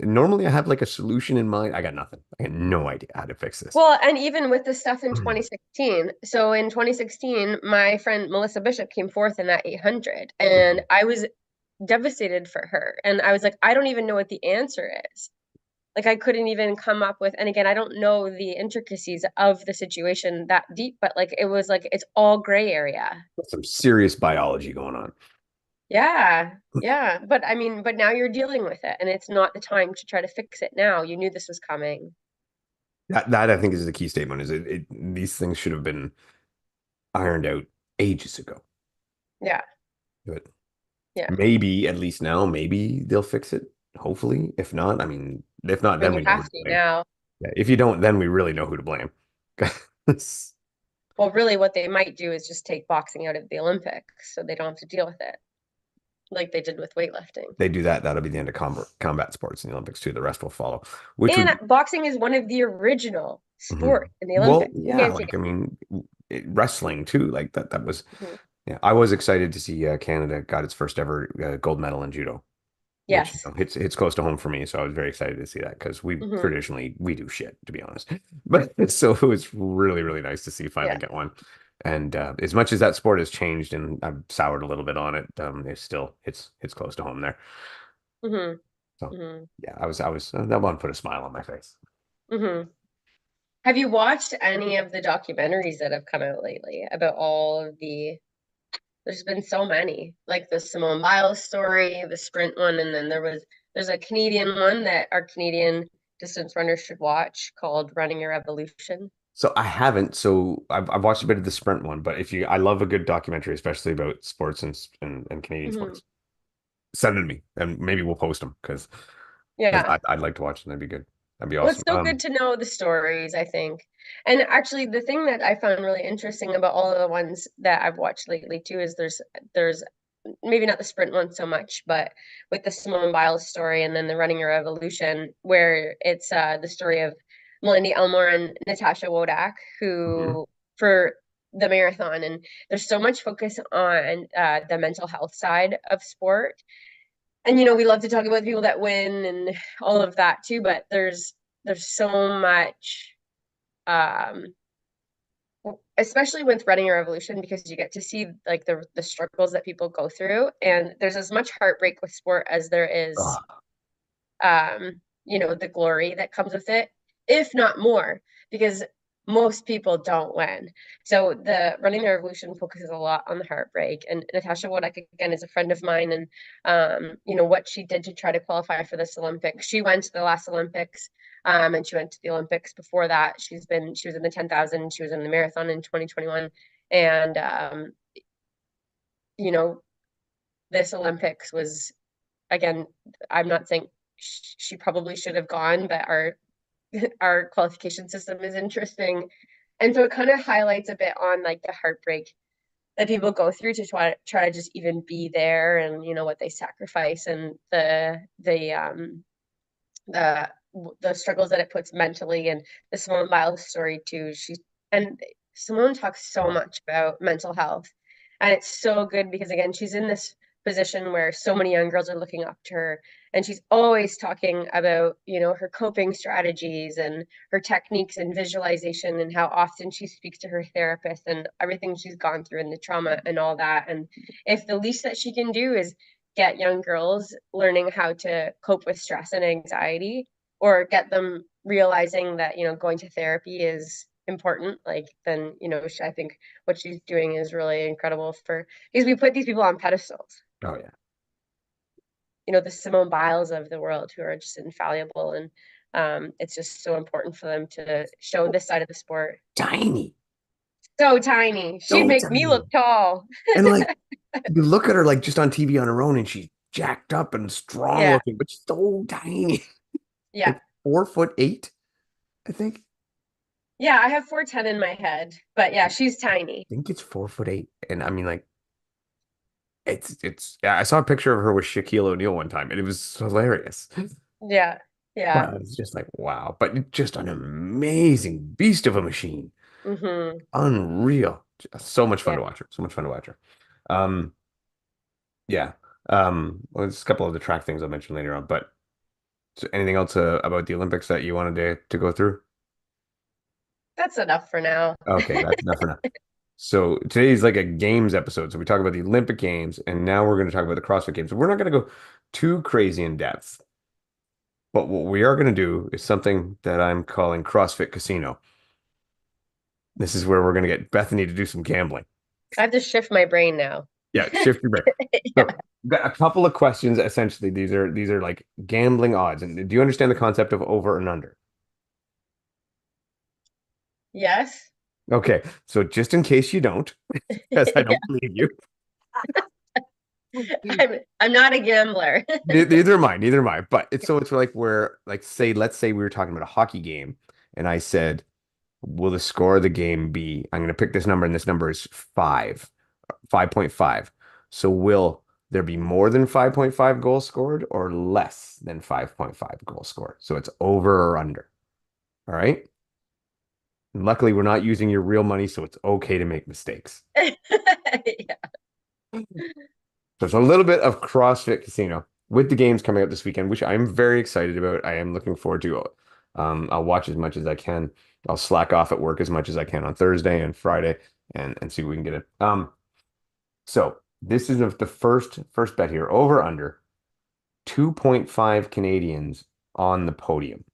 Normally I have like a solution in mind. I got nothing. I got no idea how to fix this. Well, and even with the stuff in 2016. So in 2016, my friend Melissa Bishop came fourth in that 800, and Mhm. I was devastated for her. And I was like, I don't even know what the answer is. Like I couldn't even come up with, and again, I don't know the intricacies of the situation that deep, but like it was like it's all gray area. Some serious biology going on. Yeah. Yeah. But I mean, but now you're dealing with it and it's not the time to try to fix it now. You knew this was coming. That I think is the key statement. These things should have been ironed out ages ago. Yeah. But Yeah. maybe at least now, maybe they'll fix it. Hopefully. If not, I mean, then you we know who have to to blame. now. Yeah, if you don't, then we really know who to blame. Well, really what they might do is just take boxing out of the Olympics so they don't have to deal with it like they did with weightlifting. They do that, that'll be the end of combat sports in the Olympics too. The rest will follow, which And would boxing is one of the original mhm. sports in the Well, Olympics. You yeah, can't take like I mean, wrestling too. Like that was it. Mhm. yeah. I was excited to see Canada got its first ever gold medal in judo, which Yes. hits close to home for me. So I was very excited to see that because Hmm. we do shit, to be honest. But so it was really really nice to see finally Yeah. get one. And as much as that sport has changed and I've soured a little bit on it, it's still it's close to home there. Hmm. So Hmm. yeah, I was that one put a smile on my face. Hmm. Have you watched any of the documentaries that have come out lately about all of the there's been so many, like the Simone Biles story, the sprint one, and then there's a Canadian one that our Canadian distance runners should watch called Running Your Evolution. So I haven't. So I've watched a bit of the sprint one, but I love a good documentary, especially about sports and Canadian Hmm. sports. Send it to me, and maybe we'll post them because Yeah. I'd like to watch them. That'd be good. That'd be Well, it's awesome. so good to know the stories, I think. And actually, the thing that I found really interesting about all of the ones that I've watched lately too is there's maybe not the sprint one so much, but with the Simone Biles story and then the Running Your Evolution, where it's the story of Melindy Elmore and Natasha Wodak, Mhm. who for the marathon, and there's so much focus on the mental health side of sport. And we love to talk about the people that win and all of that too, but there's so much um especially with Running a Revolution because you get to see like the struggles that people go through, and there's as much heartbreak with sport as there is Oh, the glory that comes with it, if not more, because most people don't win. So the Running the Revolution focuses a lot on the heartbreak. And Natasha Wodak again is a friend of mine, and what she did to try to qualify for this Olympics. She went to the last Olympics, and she went to the Olympics before that. She was in the 10,000, she was in the marathon in 2021, and you know this Olympics was again. I'm not saying she probably should have gone, but our qualification system is interesting. And so it kind of highlights a bit on like the heartbreak that people go through to try to just even be there, and what they sacrifice, and the the struggles that it puts mentally. And the Simone Biles story too. And Simone talks so oh, much about mental health, and it's so good because again, she's in this position where so many young girls are looking up to her, and she's always talking about her coping strategies and her techniques and visualization, and how often she speaks to her therapist and everything she's gone through and the trauma and all that. And if the least that she can do is get young girls learning how to cope with stress and anxiety, or get them realizing that going to therapy is important, like then I think what she's doing is really incredible, for because we put these people on pedestals, oh yeah, the Simone Biles of the world, who are just infallible. And it's just so important for them to show this side of the sport. tiny, So tiny, she'd so make me tiny, look tall. and like you look at her like just on TV on her own, and she's jacked up and strong Yeah. looking, but so tiny, Yeah. like 4'8", I think. Yeah, I have 4'10" in my head, but yeah, she's tiny. I think it's 4'8", and I mean like Yeah, I saw a picture of her with Shaquille O'Neal one time, and it was hilarious. Yeah. But Yeah. it's just like, wow. But just an amazing beast of a machine. Hmm. Unreal. Just so much fun Yeah. to watch her. So much fun to watch her. Um, yeah. Well, there's a couple of the track things I'll mention later on, but so anything else about the Olympics that you wanted to go through? That's enough for now. Okay, that's enough for now. So today's like a games episode. So we talk about the Olympic Games, and now we're going to talk about the CrossFit Games. We're not going to go too crazy in depth, but what we are going to do is something that I'm calling CrossFit Casino. This is where we're going to get Bethany to do some gambling. I have to shift my brain now. Yeah, shift your brain. Yeah. So, got a couple of questions. Essentially, these are like gambling odds. And do you understand the concept of over and under? Yes. Okay, so just in case you don't, because I Yeah. don't believe you, I'm not a gambler. neither am I, neither am I. But it's like where like say let's say we were talking about a hockey game, and I said, will the score of the game be? I'm going to pick this number, and this number is 5.5. So will there be more than 5.5 goals scored or less than 5.5 goals scored? So it's over or under. All right. And luckily, we're not using your real money, so it's okay to make mistakes. Yeah. So it's a little bit of CrossFit Casino with the games coming up this weekend, which I'm very excited about. I am looking forward to. I'll watch as much as I can. I'll slack off at work as much as I can on Thursday and Friday, and see if we can get it. So this is the first bet here. Over under 2.5 Canadians on the podium.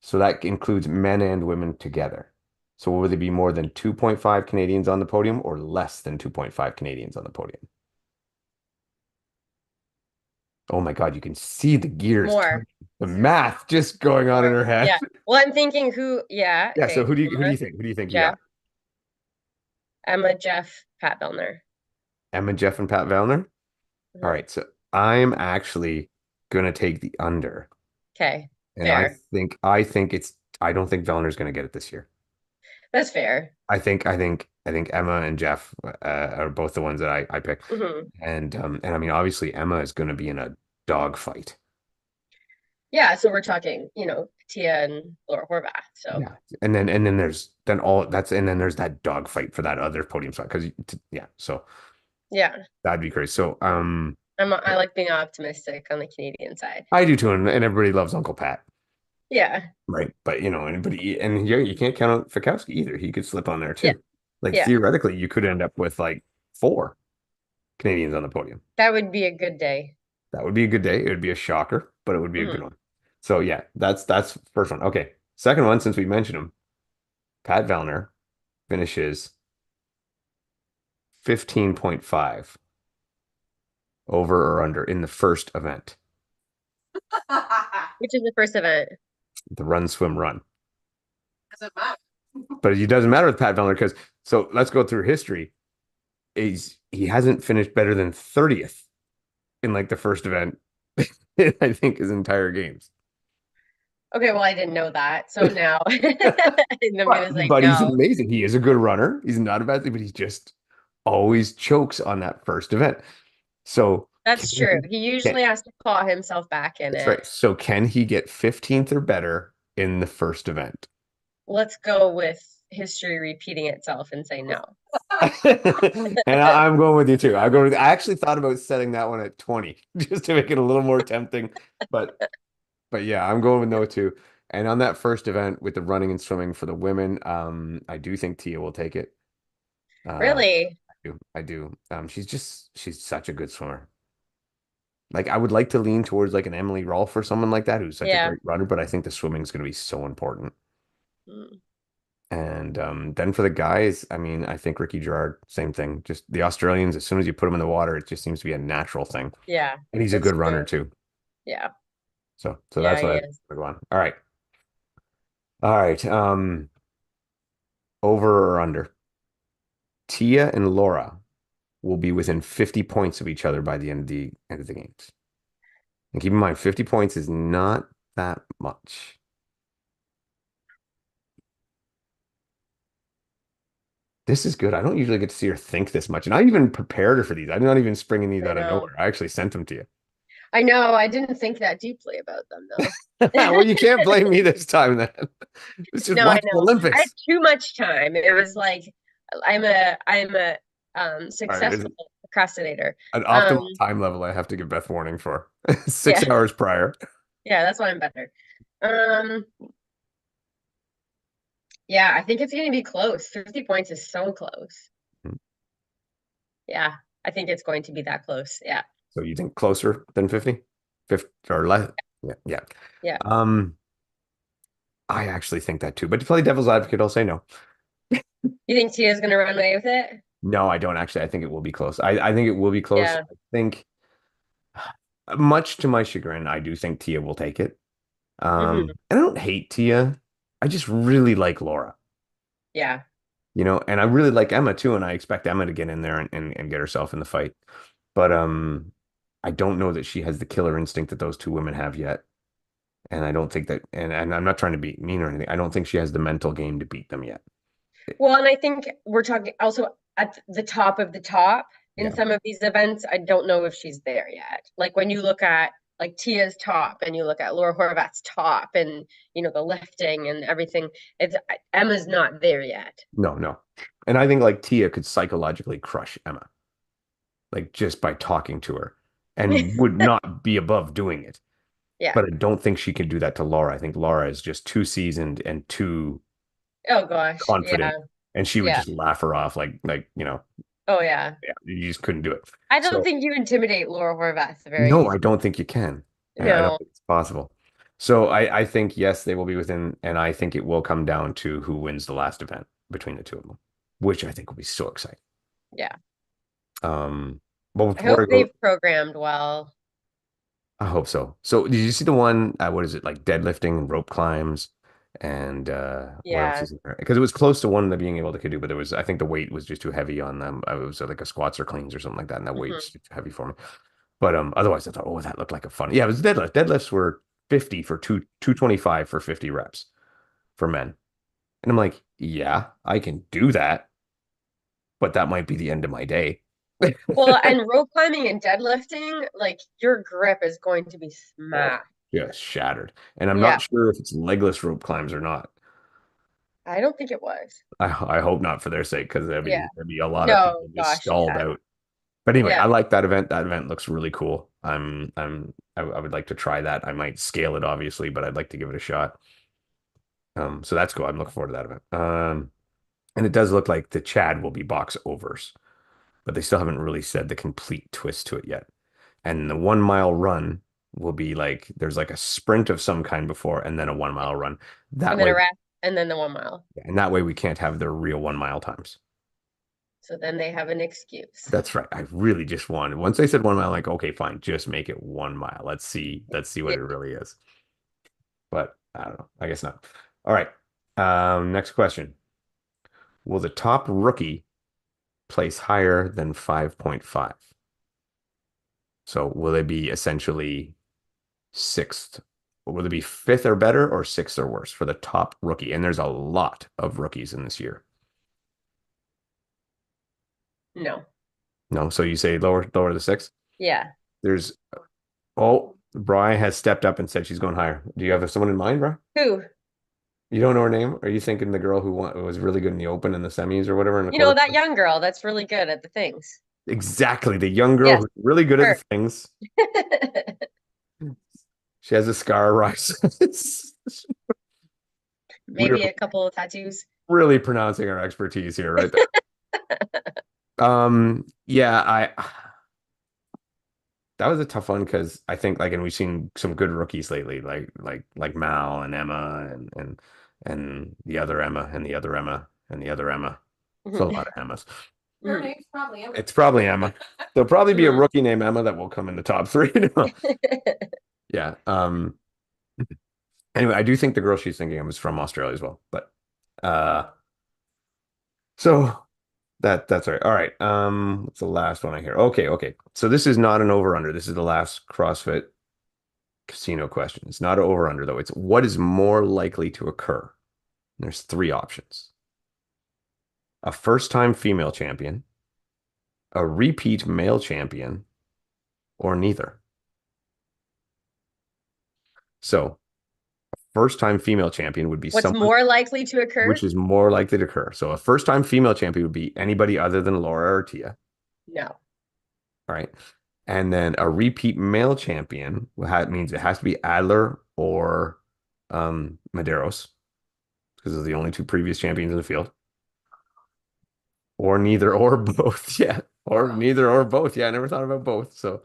So that includes men and women together. So will there be more than 2.5 Canadians on the podium or less than 2.5 Canadians on the podium? Oh my God, you can see the gears More. turning, the math just going on in More. her head. Yeah. Well, I'm thinking yeah, Yeah, so okay. who do Emma, you think? Who do you think you Jeff, got? Jeff, Pat Bellner. Emma, Jeff, and Pat Vellner? All Mhm. right, so I'm actually gonna take the under. Okay. And Fair. I don't think Vellner's gonna get it this year. That's fair. I think Emma and Jeff are both the ones that I pick. Hmm. And I mean obviously Emma is gonna be in a dogfight. Yeah, so we're talking, Tia and Laura Horvath. So Yeah. And then there's then all that's and then there's that dogfight for that other podium spot because yeah, so yeah, that'd be crazy. So I like being optimistic on the Canadian side. I do too, and everybody loves Uncle Pat, Yeah. right? But anybody and yeah, you can't count out Fikowski either. He could slip on there Yeah. too. Like Yeah. theoretically, you could end up with like four Canadians on the podium. That would be a good day. That would be a good day. It would be a shocker, but it would be a good Hmm. one. So yeah, that's first one. Okay. Second one, since we mentioned him, Pat Vellner finishes 15.5 over or under in the first event, Which is the first event. the run, swim, run. But it doesn't matter with Pat Vellner because so let's go through history. He hasn't finished better than 30th in like the first event, I think his entire games. Okay, well, I didn't know that. So now I'm But gonna say but he's no. amazing. He is a good runner. He's not a bad thing, but he's just always chokes on that first event. So That's can true. he He can, usually has to claw himself back in that's it. right. So can he get 15th or better in the first event? Let's go with history repeating itself and say no. And I'm going with you too. I actually thought about setting that one at 20 just to make it a little more tempting. But but yeah, I'm going with no too. And on that first event with the running and swimming for the women, I do think Tia will take it. Uh, Really? I do. She's such a good swimmer. Like I would like to lean towards like an Emily Rolfe or someone like that who's such a Yeah. great runner, but I think the swimming is going to be so important. Mm. And then for the guys, I mean, I think Ricky Gerard, same thing. Just the Australians, as soon as you put them in the water, it just seems to be a natural thing. Yeah, And he's a that's good runner true. too. Yeah. So Yeah, that's he what is. I go on. All right. All right. Over or under. Tia and Laura will be within 50 points of each other by the end of the games. And keep in mind, 50 points is not that much. This is good. I don't usually get to see her think this much. And I even prepared her for these. I'm not even springing these I out of know. nowhere. I actually sent them to you. I know. I didn't think that deeply about them though. Well, you can't blame me this time then. Let's just No, I watch the know. I had Olympics. too much time. It was like I'm a All right. successful procrastinator. An Um, optimal time level I have to give Beth warning for. yeah, 6 hours prior. yeah, that's why I'm better. Um, yeah, I think it's gonna be close. 50 points is so close. Yeah, I think it's going to be that close. Yeah, So you think closer than 50? 50 or less? Yeah, yeah. yeah. Um, I actually think that too. But to play devil's advocate, I'll say no. You think Tia's gonna run away with it? No, I don't actually. I think it will be close. I think it will be close. Yeah. I think, much to my chagrin, I do think Tia will take it. Hmm. And I don't hate Tia. I just really like Laura, Yeah. and I really like Emma too, and I expect Emma to get in there and get herself in the fight. But I don't know that she has the killer instinct that those two women have yet. And I don't think that, and I'm not trying to be mean or anything. I don't think she has the mental game to beat them yet. Well, and I think we're talking also at the top of the top in Yeah. some of these events. I don't know if she's there yet. Like when you look at like Tia's top and you look at Laura Horvath's top and the lifting and everything, it's Emma's not there yet. No, no. And I think like Tia could psychologically crush Emma, like just by talking to her and would not be above doing it. Yeah. But I don't think she can do that to Laura. I think Laura is just too seasoned and too Oh gosh. Yeah. confident. And she would Yeah. just laugh her off Oh yeah. yeah, you just couldn't do it. I don't So think you intimidate Laura Horvath very no, I easily. don't think you can. I don't No. think it's possible. So I think yes, they will be within, and I think it will come down to who wins the last event between the two of them, which I think will be so exciting. Yeah. Um, but I before hope I go, they've programmed well. I hope so. So did you see the one? What is it like deadlifting and rope climbs, and what else Yeah. is there? Because it was close to one that being able to do, but there was I think the weight was just too heavy on them. It was like a squats or cleans or something like that, and that weight's Hmm. too heavy for me. But otherwise I thought, oh, that looked like a fun. Yeah, it was deadlift. Deadlifts were 50 for 225 for 50 reps for men. And I'm like, yeah, I can do that, but that might be the end of my day. Well, and rope climbing and deadlifting, like your grip is going to be Oh, smashed. just shattered. And I'm Yeah, not sure if it's legless rope climbs or not. I don't think it was. I hope not for their sake because Yeah. there'd be a lot of people No, just gosh, stalled yeah. out. But anyway, Yeah. I like that event. That event looks really cool. I would like to try that. I might scale it obviously, but I'd like to give it a shot. So that's cool. I'm looking forward to that event. And it does look like the Chad will be box overs, but they still haven't really said the complete twist to it yet. And the 1 mile run will be like there's like a sprint of some kind before, and then a 1 mile run. And That then way, a rest and then the 1 mile. and that way we can't have the real 1 mile times. So then they have an excuse. That's right. I really just wanted. Once they said 1 mile, I'm like, okay, fine, just make it 1 mile. Let's see what Yeah. it really is. But I don't know. I guess not. All right. Next question. Will the top rookie place higher than 5.5? So will they be essentially sixth? Or will it be fifth or better or sixth or worse for the top rookie? And there's a lot of rookies in this year. No. No, so you say lower the sixth? Yeah. There's oh, Bri has stepped up and said she's going higher. Do you have someone in mind, Bri? Who? You don't know her name? Are you thinking the girl who was really good in the open and the semis or whatever in the quarter? That young girl that's really good at the things. Exactly, the young girl Yes, who's really good at the her. things. She has a scar rise. We're Maybe a couple of tattoos. really pronouncing our expertise here, right there. Yeah, I that was a tough one because I think and we've seen some good rookies lately, like Mal and Emma and the other Emma and the other Emma and the other Emma. It's a Mhm. lot of Emmas. Her name's probably Emma. It's probably Emma. There'll probably be a Mhm. rookie named Emma that will come in the top three. Yeah. Anyway, I do think the girl she's thinking of is from Australia as well. But uh so that's right. All right. What's the last one I hear? Okay, okay. So this is not an over-under. This is the last CrossFit casino question. It's not an over-under though. It's what is more likely to occur? There's three options. a first-time female champion, a repeat male champion, or neither. So, first-time female champion would be What's someone more likely to occur? which is more likely to occur. So, a first-time female champion would be anybody other than Laura or Tia, No. right? And then a repeat male champion means it has to be Adler or Medeiros, because they're the only two previous champions in the field. Or neither or both. Yeah. Or neither or both. Yeah, I never thought about both. So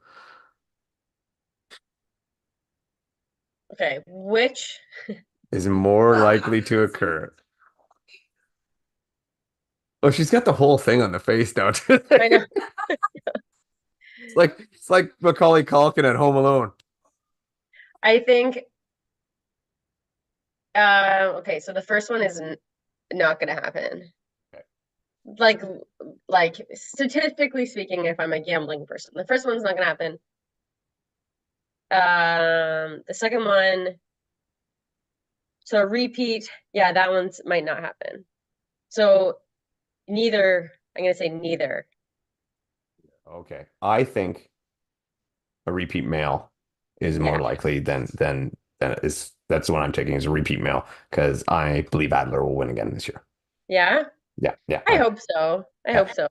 Okay, which is more likely to occur. Oh, she's got the whole thing on the face now. I know. It's like Macaulay Culkin at Home Alone. I think okay, so the first one is not gonna happen. Okay. Like statistically speaking, if I'm a gambling person, the first one's not gonna happen. The second one, so a repeat, yeah, that one's might not happen. So neither, I'm gonna say neither. Okay. I think a repeat male is more Yeah. likely than it is. That's the one I'm taking as a repeat male because I believe Adler will win again this year. Yeah. Yeah, yeah. I hope so. I Yeah. hope so.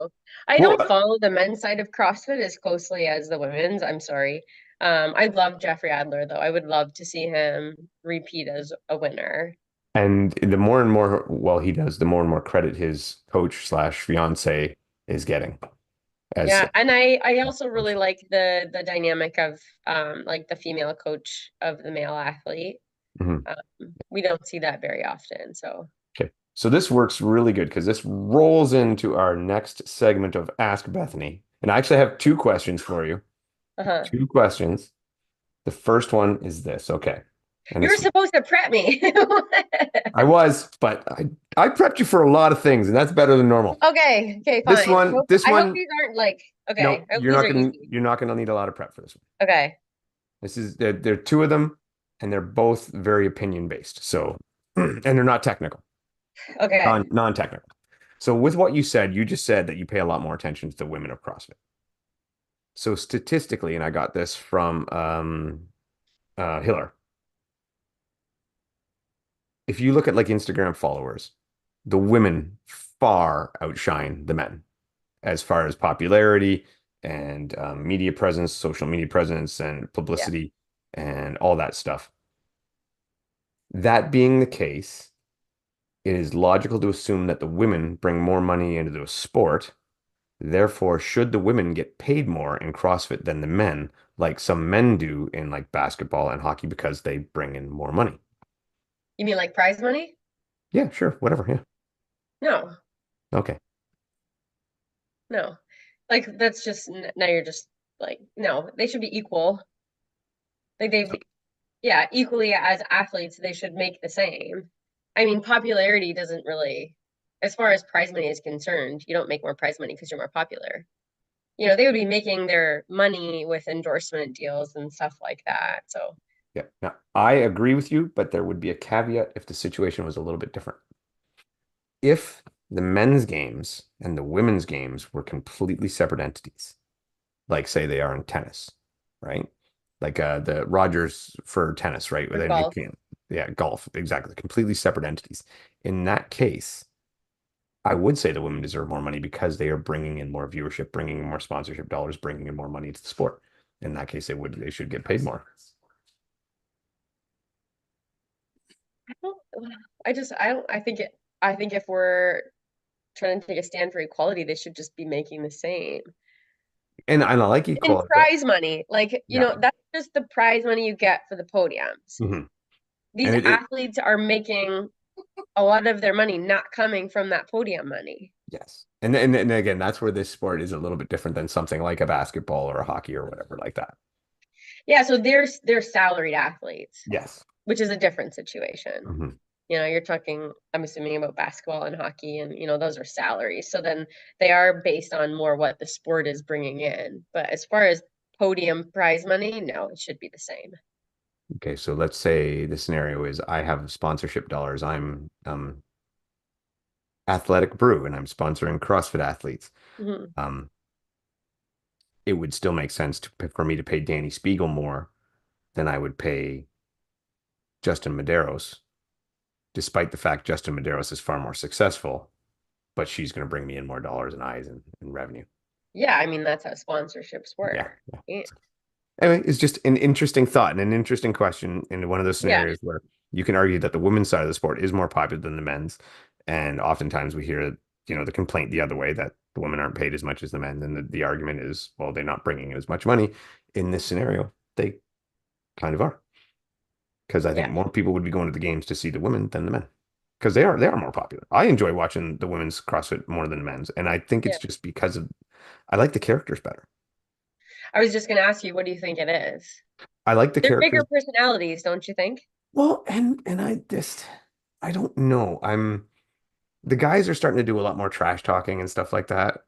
I Well, don't follow the men's side of CrossFit as closely as the women's. I'm sorry. I love Jeffrey Adler though. I would love to see him repeat as a winner. and the more and more well he does, the more and more credit his coach slash fiance is getting as Yeah, and I also really like the dynamic of like the female coach of the male athlete. Mhm. We don't see that very often, so Okay. So this works really good because this rolls into our next segment of Ask Bethany. And I actually have two questions for you. uh-huh. Two questions. The first one is this. Okay. And You were it's supposed to prep me. I was, but I prepped you for a lot of things, and that's better than normal. Okay, okay, This fine. one, this I hope one, these aren't like no, okay. I hope these are easy. you're not gonna need a lot of prep for this one. Okay. This is there are two of them, and they're both very opinion based. So, and they're not technical, Okay. non-technical. So with what you said, you just said that you pay a lot more attention to the women of CrossFit. So statistically, and I got this from Hiller. If you look at like Instagram followers, the women far outshine the men as far as popularity and media presence, social media presence, and Yeah. publicity and all that stuff. That being the case, it is logical to assume that the women bring more money into the sport. Therefore, should the women get paid more in CrossFit than the men, like some men do in like basketball and hockey because they bring in more money? You mean like prize money? Yeah, sure, whatever. Yeah. No, Okay. no. Like that's just now you're just like no, they should be equal. Like So, yeah, equally as athletes, they should make the same. I mean, popularity doesn't really, as far as prize money is concerned, you don't make more prize money because you're more popular. You know, they would be making their money with endorsement deals and stuff like that. So, yeah. Now, I agree with you, but there would be a caveat if the situation was a little bit different. If the men's games and the women's games were completely separate entities, like say they are in tennis, right? Like the Rogers for tennis, right? Where for they golf, can't, yeah, golf, exactly. Completely separate entities. In that case, I would say the women deserve more money because they are bringing in more viewership, bringing in more sponsorship dollars, bringing in more money to the sport. In that case, they should get paid more. I don't, I don't, I think if we're trying to take a stand for equality, they should just be making the same. And I like In equality, but prize money, like, you yeah. know, that's just the prize money you get for the podiums. Mhm. These And athletes are making a lot of their money not coming from that podium money. yes. And again, that's where this sport is a little bit different than something like a basketball or a hockey or whatever like that. Yeah, so they're salaried athletes, Yes. which is a different situation. Mhm. You know, you're talking, I'm assuming about basketball and hockey, and you know, those are salaries. So then they are based on more what the sport is bringing in. But as far as podium prize money, no, it should be the same. Okay, so let's say the scenario is I have sponsorship dollars. I'm Athletic Brew and I'm sponsoring CrossFit athletes, Mhm. um, it would still make sense for me to pay Danny Spiegel more than I would pay Justin Medeiros, despite the fact Justin Medeiros is far more successful, but she's going to bring me in more dollars and eyes and revenue. Yeah, I mean that's how sponsorships Yeah. work. Yeah. Yeah. Anyway, it's just an interesting thought and an interesting question in one of those Yeah. scenarios where you can argue that the women's side of the sport is more popular than the men's. And oftentimes we hear, the complaint the other way that the women aren't paid as much as the men. And the argument is, well, they're not bringing in as much money. In this scenario, they kind of are. Because I think Yeah. more people would be going to the games to see the women than the men. Because they are more popular. I enjoy watching the women's CrossFit more than the men's. And I think Yeah. it's just because I like the characters better. I was just gonna ask you, what do you think it is? I like the They're characters. bigger personalities, don't you think? Well, and I don't know. The guys are starting to do a lot more trash talking and stuff like that.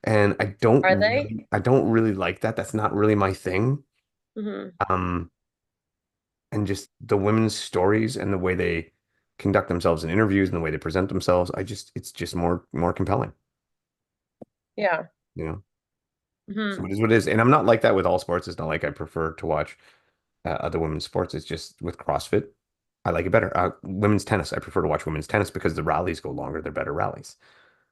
And Are they? I don't really like that. That's not really my thing. Hmm. Um, and just the women's stories and the way they conduct themselves in interviews and the way they present themselves, it's just more compelling, Yeah. you know. So Hmm. it is what it is. And I'm not like that with all sports. It's not like I prefer to watch other women's sports. It's just with CrossFit, I like it better. Women's tennis, I prefer to watch women's tennis because the rallies go longer. They're better rallies,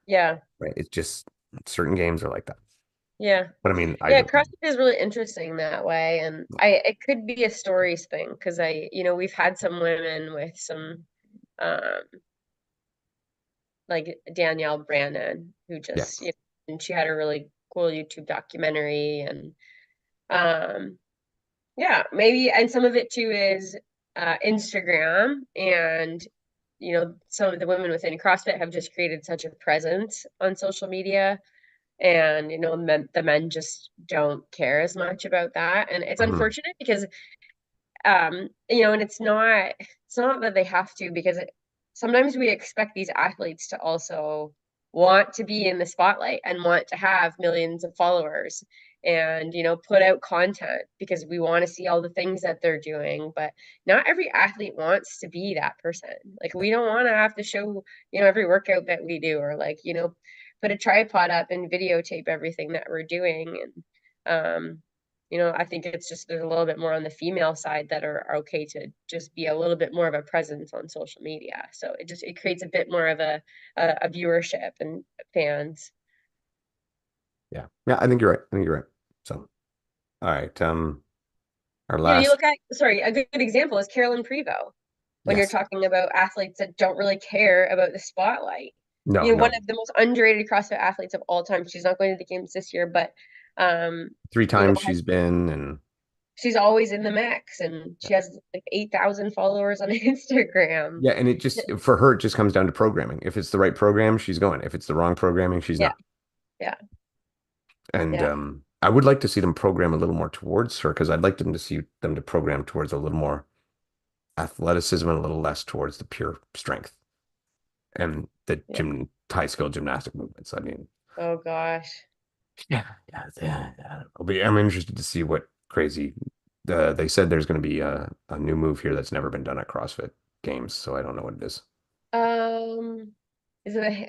Yeah. right? It's just certain games are like that. Yeah. But I mean, I Yeah, don't. CrossFit is really interesting that way. And it could be a stories thing because we've had some women with some um like Danielle Brandon who Yeah. just, and she had a really cool YouTube documentary and um yeah, maybe, and some of it too is Instagram, and some of the women within CrossFit have just created such a presence on social media, and the men just don't care as much about that, and it's Mhm. unfortunate because and it's not that they have to, because sometimes we expect these athletes to also want to be in the spotlight and want to have millions of followers and put out content because we want to see all the things that they're doing, but not every athlete wants to be that person. Like, we don't want to have to show every workout that we do, or like put a tripod up and videotape everything that we're doing. And I think it's just there's a little bit more on the female side that are okay to just be a little bit more of a presence on social media. So it creates a bit more of a viewership and fans. Yeah. Yeah, I think you're right. I think you're right. So, all right. Our You last, look at, sorry, a good example is Carolyn Prevost when you're yes. talking about athletes that don't really care about the spotlight. No, One no. of the most underrated CrossFit athletes of all time. She's not going to the games this year, but um, Three you times know, she's been and she's always in the mix, and she has like 8,000 followers on Instagram. yeah, and it just for her it just comes down to programming. If it's the right program, she's going. If it's the wrong programming, she's Yeah, not. yeah, And yeah, I would like to see them program a little more towards her because I'd like them to see them to program towards a little more athleticism and a little less towards the pure strength and the yeah. gym high skill gymnastic movements. I mean, Oh gosh. yeah. I'm interested to see what crazy. They said there's going to be a new move here that's never been done at CrossFit Games, so I don't know what it is. Um, is it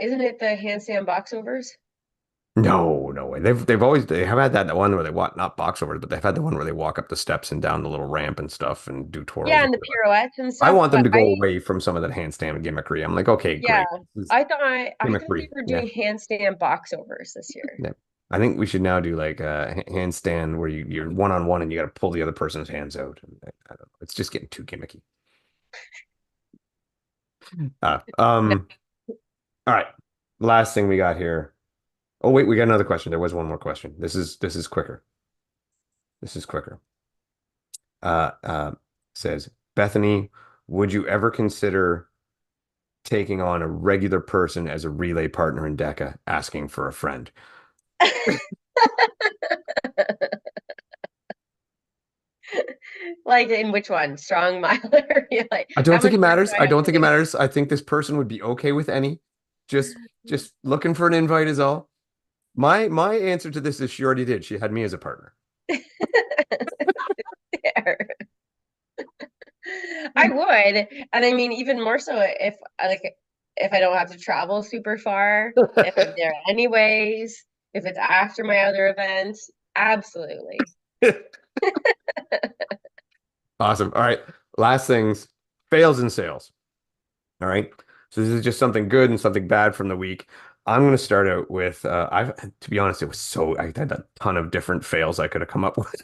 isn't it the handstand box overs? No, no way. They have had that one where they walk not box overs, but they've had the one where they walk up the steps and down the little ramp and stuff and do twirls Yeah, and and the pirouettes and I stuff. want them But to go away from some of that handstand gimmickry. I'm like, okay, yeah, great. This is I thought they gimmickry. were Yeah. doing handstand box overs this year. Yeah. I think we should now do like a handstand where you're one on one and you got to pull the other person's hands out. I don't know. It's just getting too gimmicky. Uh, No. um, all right. Last thing we got here. Oh, wait, we got another question. There was one more question. This is quicker. This is quicker. Uh, uh, says Bethany, would you ever consider taking on a regular person as a relay partner in DECA, asking for a friend? Like, in which one? Strong, mild, or like I don't how think much it work matters. do I I have don't to think it do? matters. I think this person would be okay with any. Just just looking for an invite is all. My answer to this is she already did. She had me as a partner. There. I would, and I mean even more so if like if I don't have to travel super far, if I'm there anyways, if it's after my other events, absolutely. Awesome. All right. Last things, fails and sales. All right. So this is just something good and something bad from the week. I'm going to start out with to be honest, I had a ton of different fails I could have come up with.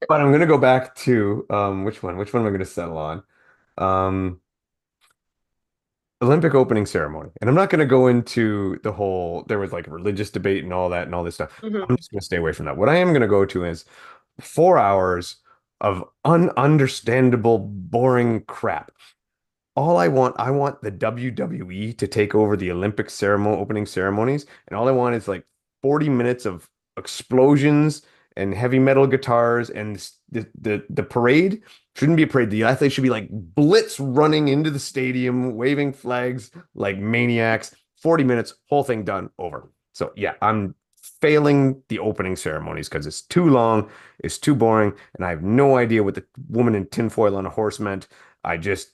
But I'm going to go back to which one? Which one am I going to settle on? Um, Olympic opening ceremony. And I'm not going to go into the whole, there was like a religious debate and all that and all this stuff. I'm Mhm. just going to stay away from that. What I am going to go to is 4 hours of ununderstandable, boring crap. I want the WWE to take over the Olympic ceremony opening ceremonies, and all I want is like 40 minutes of explosions and heavy metal guitars, and the parade shouldn't be a parade. The athletes should be like blitz running into the stadium, waving flags like maniacs. 40 minutes, whole thing done, over. So yeah, I'm failing the opening ceremonies because it's too long, it's too boring, and I have no idea what the woman in tinfoil on a horse meant. I just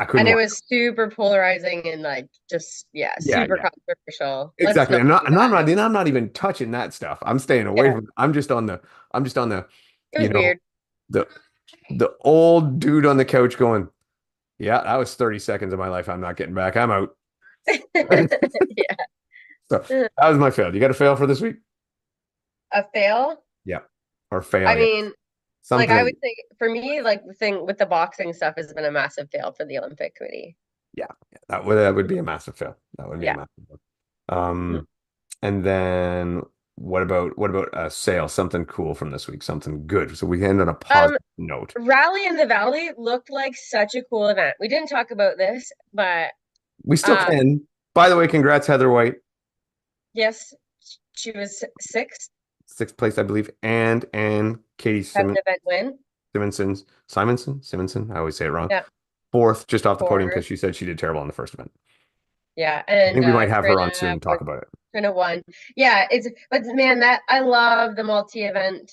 I couldn't And it watch. was super polarizing and like just yeah, Yeah, super yeah, controversial. Let's exactly. not And do that. I'm not even touching that stuff. I'm staying away Yeah, from. I'm just on the, it you was know, weird. the the old dude on the couch going, yeah, that was 30 seconds of my life. I'm not getting back. I'm out. Yeah. So that was my fail. You got to fail for this week? A fail? Yeah, or fail. I Yeah, mean, like something. I would say for me, like the thing with the boxing stuff has been a massive fail for the Olympic Committee. Yeah, yeah, that would be a massive fail. That would be a Yeah. massive fail. Mhm. And then what about a sale? Something cool from this week, something good. So we end on a Um, positive note. Rally in the Valley looked like such a cool event. We didn't talk about this, but We still um, can. By the way, congrats, Heather White, yes, she was sixth, sixth place, I believe, and Katie have an event win. Simonson. I always say it wrong. Yeah, Fourth, just off the podium fourth. because she said she did terrible in the first event. Yeah, I and think we might have her on soon Trina and talk was about it. Trina won. Yeah, it's but man, that I love the multi-event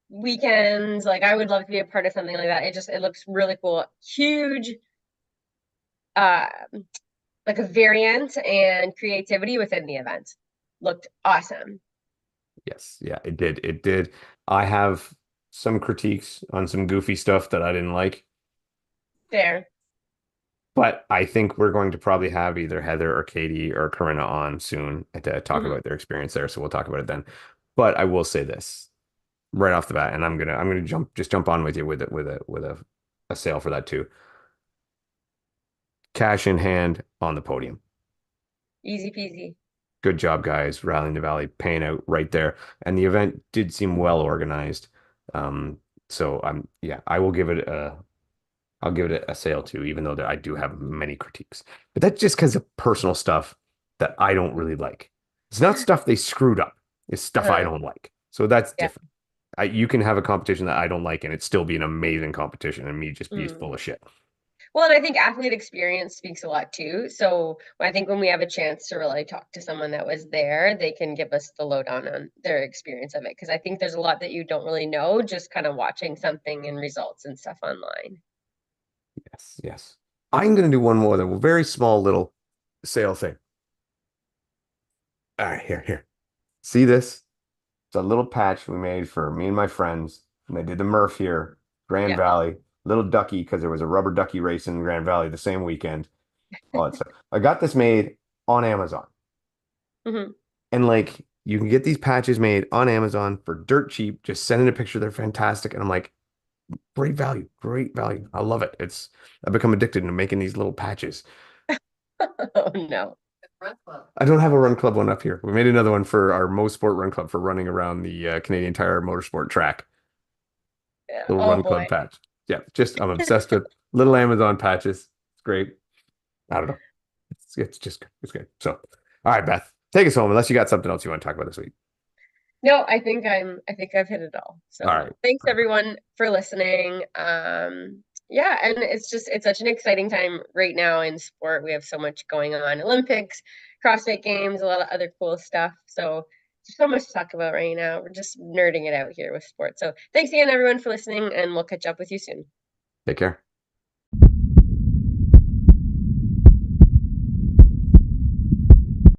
weekends. Like I would love to be a part of something like that. It looks really cool. Huge uh like a variant and creativity within the event. Looked awesome. Yes, yeah, it did. It did. I have some critiques on some goofy stuff that I didn't like, There. but I think we're going to probably have either Heather or Katie or Corinna on soon to talk Mhm. about their experience there. So we'll talk about it then. But I will say this right off the bat, and I'm gonna jump on with you with a sale for that too. Cash in hand on the podium. Easy peasy. Good job, guys, rallying the valley, paying out right there. And the event did seem well organized. Um, so yeah, I'll give it a sale too, even though I do have many critiques. But that's just because of personal stuff that I don't really like. It's not stuff they screwed up. It's stuff I Uh-huh. don't like. So that's Yeah. different. You can have a competition that I don't like and it still be an amazing competition and me just be Mm. full of shit. Well, and I think athlete experience speaks a lot too. So I think when we have a chance to really talk to someone that was there, they can give us the lowdown on their experience of it. Because I think there's a lot that you don't really know just kind of watching something and results and stuff online. Yes, yes. I'm going to do one more, though, a very small little sale thing. All right, here. See this? It's a little patch we made for me and my friends. And they did the Murph here, Grand Yeah. Valley, little ducky, because there was a rubber ducky race in Grand Valley the same weekend. All that stuff. I got this made on Amazon. Hmm. And like you can get these patches made on Amazon for dirt cheap. Just send in a picture. They're fantastic. And I'm like, great value, great value. I love it. I've become addicted to making these little patches. Oh no. Run club. I don't have a run club one up here. We made another one for our Mo Sport Run Club for running around the Canadian Tire Motorsport track. Yeah. Little Oh run boy. club patch. Yeah, just I'm obsessed with little Amazon patches. It's great. I don't know. It's just good. It's good. So, all right, Beth, take us home unless you got something else you want to talk about this week. No, I think I've hit it all. All So right. thanks everyone for listening. Yeah, and it's such an exciting time right now in sport. We have so much going on. Olympics, CrossFit games, a lot of other cool stuff. So there's so much to talk about right now. We're just nerding it out here with sports. So thanks again everyone for listening and we'll catch up with you soon. Take care.